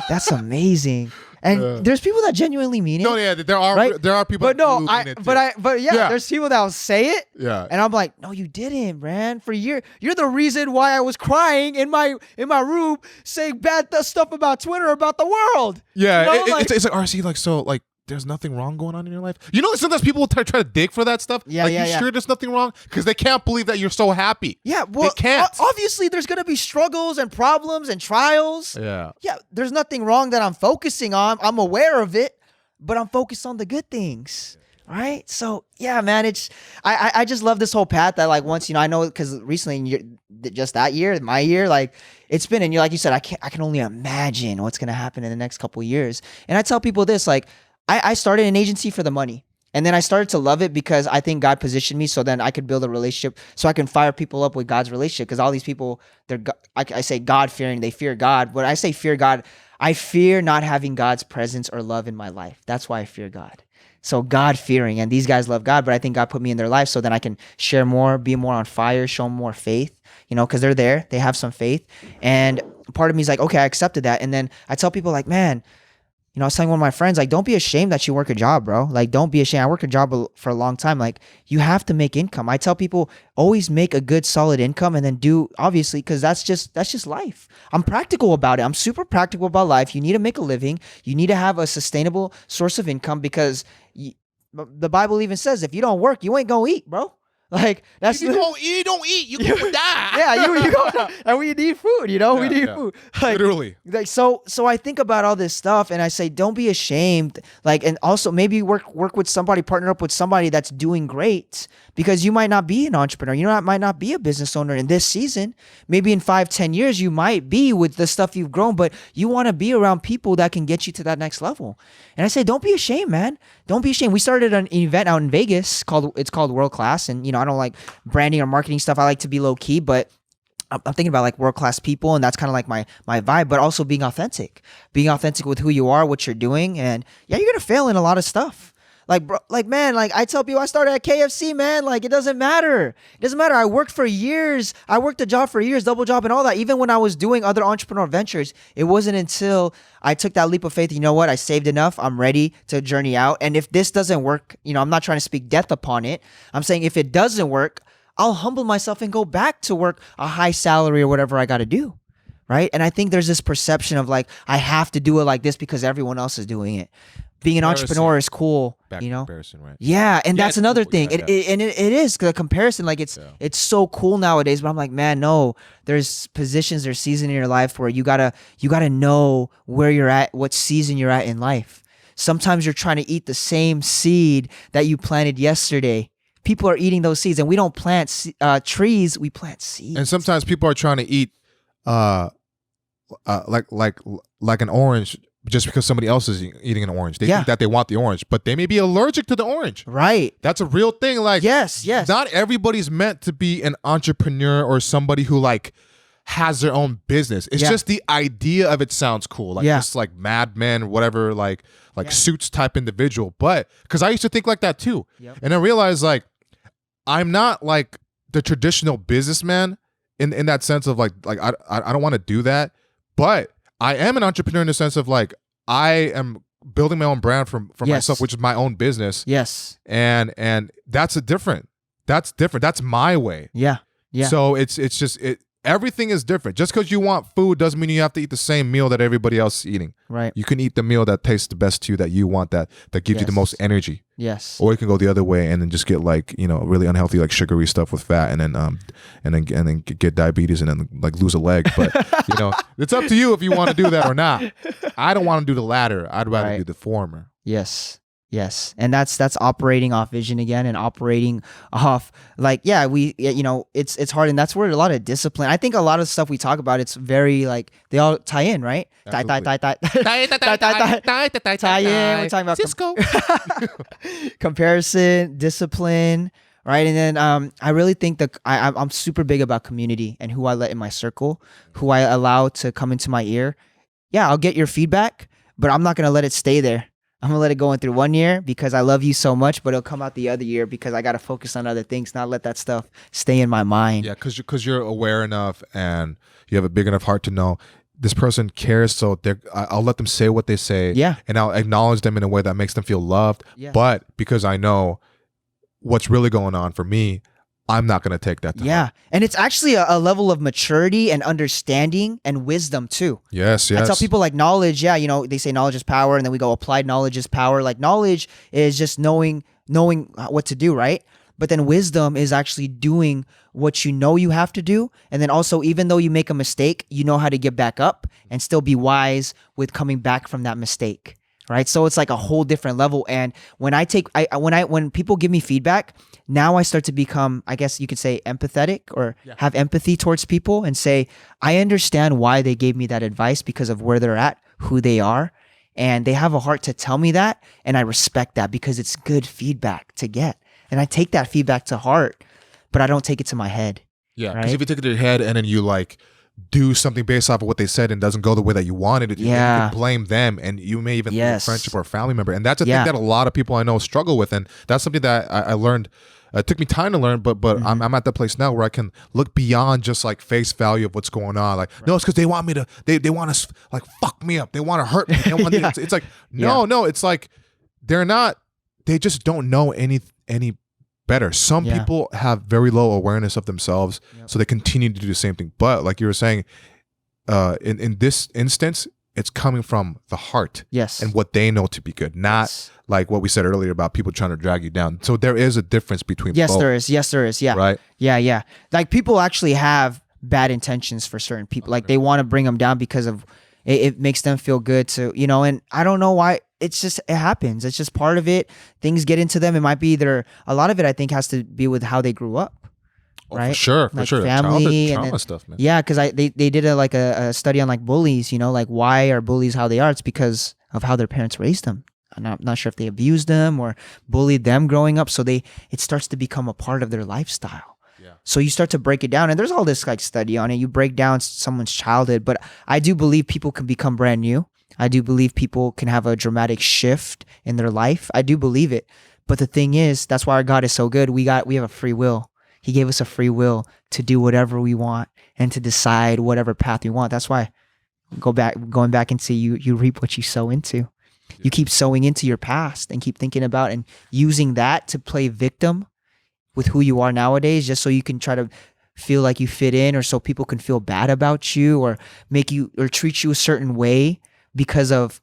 That's amazing. And there's people that genuinely mean it. No, yeah, there are people. But no, who mean it too. there's people that will say it. Yeah. And I'm like, no, you didn't, man. For you're the reason why I was crying in my room saying bad stuff about Twitter about the world. Yeah, you know, it's like RC, like, so like there's nothing wrong going on in your life. You know, sometimes people will try to dig for that stuff. Yeah, like, you sure there's nothing wrong? Because they can't believe that you're so happy. Yeah, well, they can't. Obviously, there's gonna be struggles and problems and trials. Yeah. Yeah, there's nothing wrong that I'm focusing on. I'm aware of it, but I'm focused on the good things. Right? So yeah, man, I just love this whole path that like once, I know because recently just that year, my year, like it's been, and like you said, I can only imagine what's gonna happen in the next couple of years. And I tell people this, like, I started an agency for the money. And then I started to love it because I think God positioned me so then I could build a relationship, so I can fire people up with God's relationship. Because all these people, I say God-fearing, they fear God. When I say fear God, I fear not having God's presence or love in my life. That's why I fear God. So God-fearing, and these guys love God, but I think God put me in their life so then I can share more, be more on fire, show them more faith, because they're there, they have some faith. And part of me is like, okay, I accepted that. And then I tell people like, man, I was telling one of my friends, like, don't be ashamed that you work a job, bro. Like, don't be ashamed. I worked a job for a long time. Like, you have to make income. I tell people, always make a good, solid income, and then obviously, because that's just life. I'm practical about it. I'm super practical about life. You need to make a living. You need to have a sustainable source of income, because the Bible even says, if you don't work, you ain't gonna eat, bro. Like, that's you don't eat, you gonna die. Yeah, you go, and we need food, we need food. Like, literally. Like, so I think about all this stuff, and I say, don't be ashamed. Like, and also maybe work with somebody, partner up with somebody that's doing great, because you might not be an entrepreneur. You might not be a business owner in this season. Maybe in 5-10 years, you might be with the stuff you've grown, but you want to be around people that can get you to that next level. And I say, don't be ashamed, man. Don't be ashamed. We started an event out in Vegas called World Class, and I don't like branding or marketing stuff. I like to be low key, but I'm thinking about like world class people, and that's kind of like my vibe. But also being authentic with who you are, what you're doing, and yeah, you're gonna fail in a lot of stuff. Like, bro, like, man, like I tell people, I started at KFC, man. Like, it doesn't matter. It doesn't matter. I worked for years. I worked a job for years, double job and all that. Even when I was doing other entrepreneurial ventures, it wasn't until I took that leap of faith. You know what? I saved enough. I'm ready to journey out. And if this doesn't work, I'm not trying to speak death upon it. I'm saying if it doesn't work, I'll humble myself and go back to work a high salary or whatever I got to do. Right. And I think there's this perception of like, I have to do it like this because everyone else is doing it. Being an entrepreneur is cool, comparison, right? Yeah, and that's another thing. Yeah, it is the comparison. Like it's so cool nowadays. But I'm like, man, no. There's positions, there's seasons in your life where you gotta know where you're at, what season you're at in life. Sometimes you're trying to eat the same seed that you planted yesterday. People are eating those seeds, and we don't plant trees. We plant seeds. And sometimes people are trying to eat, like an orange. Just because somebody else is eating an orange. They think that they want the orange, but they may be allergic to the orange. Right. That's a real thing. Like, yes. Not everybody's meant to be an entrepreneur or somebody who like has their own business. It's just the idea of it sounds cool. Like this like Mad Men, whatever, like Suits type individual. But because I used to think like that too. Yep. And I realized like I'm not like the traditional businessman in that sense of like I don't want to do that. But I am an entrepreneur in the sense of like I am building my own brand for myself, which is my own business. Yes. And that's different. That's my way. Yeah. So it's just everything is different. Just because you want food doesn't mean you have to eat the same meal that everybody else is eating. Right. You can eat the meal that tastes the best to you, that you want, that gives you the most energy. Yes. Or you can go the other way and then just get like, really unhealthy, like sugary stuff with fat, and then get diabetes and then like lose a leg. But it's up to you if you want to do that or not. I don't want to do the latter. I'd rather do the former. Yes. Yes. And that's operating off vision again, and operating off it's hard, and that's where a lot of discipline. I think a lot of stuff we talk about, it's very like they all tie in, right? Tie in. We're talking about Cisco. Comparison, discipline, right? And then I really think that I'm super big about community and who I let in my circle, who I allow to come into my ear. Yeah, I'll get your feedback, but I'm not going to let it stay there. I'm going to let it go in through 1 year because I love you so much, but it'll come out the other year because I got to focus on other things, not let that stuff stay in my mind. Yeah, because you're aware enough and you have a big enough heart to know this person cares, so I'll let them say what they say. Yeah. And I'll acknowledge them in a way that makes them feel loved. Yeah. But because I know what's really going on for me, I'm not going to take that to heart. And it's actually a level of maturity and understanding and wisdom too. Yes. I tell people like knowledge, they say knowledge is power, and then we go applied knowledge is power. Like knowledge is just knowing what to do, right? But then wisdom is actually doing what you know you have to do. And then also, even though you make a mistake, you know how to get back up and still be wise with coming back from that mistake. Right. So it's like a whole different level. And when when people give me feedback, now I start to become, I guess you could say, empathetic, or have empathy towards people, and say, I understand why they gave me that advice because of where they're at, who they are. And they have a heart to tell me that. And I respect that because it's good feedback to get. And I take that feedback to heart, but I don't take it to my head. Yeah. Because if you take it to your head and then you like do something based off of what they said and doesn't go the way that you wanted it to, you can blame them, and you may even lose a friendship or a family member. And that's a thing that a lot of people I know struggle with. And that's something that I learned. It took me time to learn, but I'm at that place now where I can look beyond just like face value of what's going on. Like, no, it's because they want me to, they want to like fuck me up. They want to hurt me. They want it's like, no, it's like they just don't know any better. Some people have very low awareness of themselves, so they continue to do the same thing. But like you were saying, in this instance, it's coming from the heart, and what they know to be good, not like what we said earlier about people trying to drag you down. So there is a difference between both. There is. Yeah. Right. Yeah. Like people actually have bad intentions for certain people. Like they want to bring them down because of it makes them feel good to, and I don't know why. It happens. It's just part of it. Things get into them. It might be a lot of it, I think, has to be with how they grew up. Right? For sure. Family, trauma stuff, man. Yeah, because they did a study on like bullies, like why are bullies how they are? It's because of how their parents raised them. I'm not sure if they abused them or bullied them growing up. So it starts to become a part of their lifestyle. Yeah. So you start to break it down, and there's all this like study on it. You break down someone's childhood, but I do believe people can become brand new. I do believe people can have a dramatic shift in their life. I do believe it. But the thing is, that's why our God is so good. We have a free will. He gave us a free will to do whatever we want and to decide whatever path we want. That's why going back and see you reap what you sow into. You keep sowing into your past and keep thinking about and using that to play victim with who you are nowadays, just so you can try to feel like you fit in, or so people can feel bad about you or treat you a certain way because of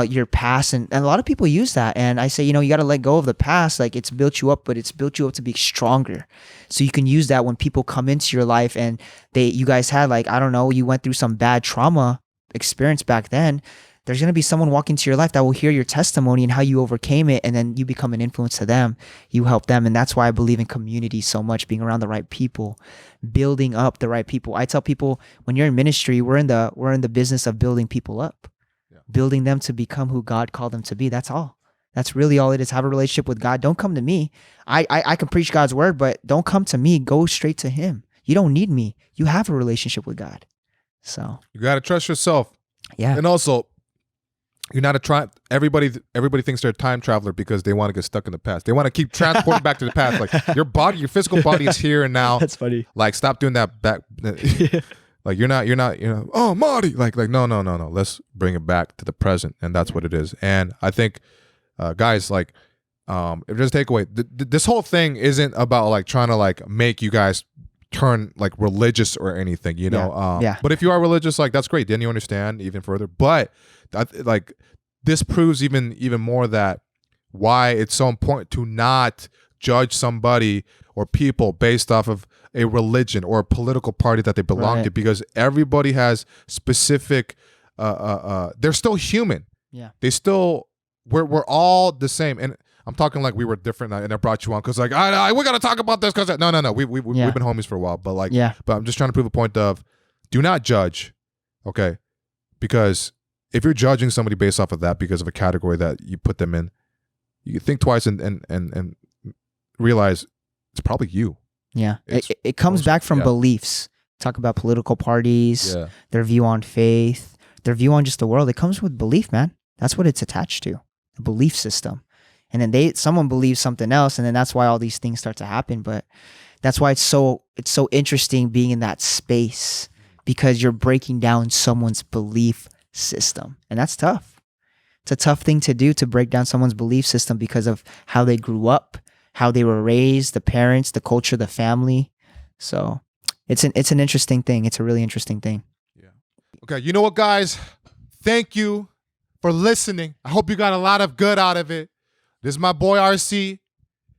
your past. And a lot of people use that. And I say, you got to let go of the past. Like it's built you up, but it's built you up to be stronger. So you can use that when people come into your life and you guys had like, I don't know, you went through some bad trauma experience back then. There's going to be someone walking into your life that will hear your testimony and how you overcame it. And then you become an influence to them. You help them. And that's why I believe in community so much, being around the right people, building up the right people. I tell people, when you're in ministry, we're in the business of building people up. Building them to become who God called them to be. That's all. That's really all it is. Have a relationship with God. Don't come to me. I can preach God's word, but don't come to me. Go straight to him. You don't need me. You have a relationship with God. So you got to trust yourself. Yeah. And also, you're not everybody thinks they're a time traveler because they want to get stuck in the past. They want to keep transporting back to the past. Like your physical body is here and now. That's funny. Like stop doing that back. Like you're not, oh, Marty, like, no. Let's bring it back to the present. And that's what it is. And I think, guys, like, if there's a takeaway, this whole thing isn't about like trying to like make you guys turn like religious or anything, you know. Yeah. But if you are religious, like that's great. Then you understand even further. But like this proves even more that why it's so important to not judge somebody or people based off of a religion or a political party that they belong to, because everybody has specific. They're still human. Yeah. They still we're all the same. And I'm talking like we were different, and I brought you on because like we gotta talk about this because no we've been homies for a while, but like but I'm just trying to prove a point of do not judge, okay? Because if you're judging somebody based off of that because of a category that you put them in, you think twice and realize it's probably you. Yeah, it comes back from beliefs. Talk about political parties, their view on faith, their view on just the world. It comes with belief, man. That's what it's attached to, the belief system. And then someone believes something else, and then that's why all these things start to happen. But that's why it's so interesting being in that space, because you're breaking down someone's belief system, and that's tough. It's a tough thing to do, to break down someone's belief system because of how they grew up, how they were raised, the parents, the culture, the family. So it's an interesting thing. It's a really interesting thing. Yeah. Okay. You know what, guys? Thank you for listening. I hope you got a lot of good out of it. This is my boy RC.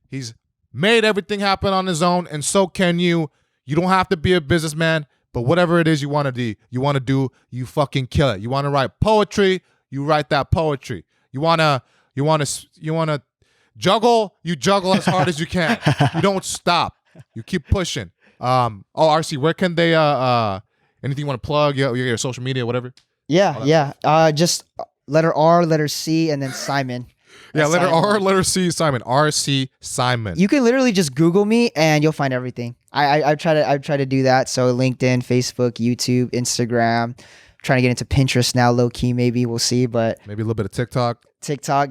He's made everything happen on his own, and so can you. You don't have to be a businessman, but whatever it is you want to do, you fucking kill it. You want to write poetry, you write that poetry. You wanna juggle, you juggle as hard as you can. You don't stop. You keep pushing. RC, where can they anything you want to plug? Your social media, whatever. Just letter R, letter C, and then Simon. Yeah, letter R, letter C, Simon. RC Simon. You can literally just Google me and you'll find everything. I try to do that. So LinkedIn, Facebook, YouTube, Instagram. Trying to get into Pinterest now, low key. Maybe we'll see, but maybe a little bit of TikTok.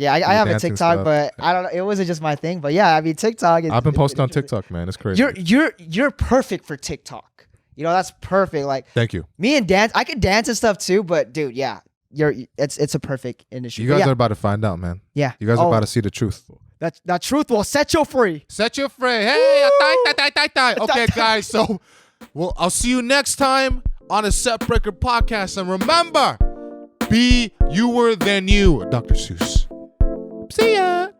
Yeah, I have a TikTok, stuff. But I don't know. It wasn't just my thing, but yeah, I mean TikTok. I've been posting on TikTok, man. It's crazy. You're perfect for TikTok. You know, that's perfect. Like, thank you. Me and dance, I could dance and stuff too, but dude, yeah. It's a perfect industry. You guys are about to find out, man. Yeah. You guys are about to see the truth. That truth will set you free. Set you free. Hey, okay, guys. So, I'll see you next time on the Setbreaker podcast. And remember, be youer than you, Dr. Seuss. See ya.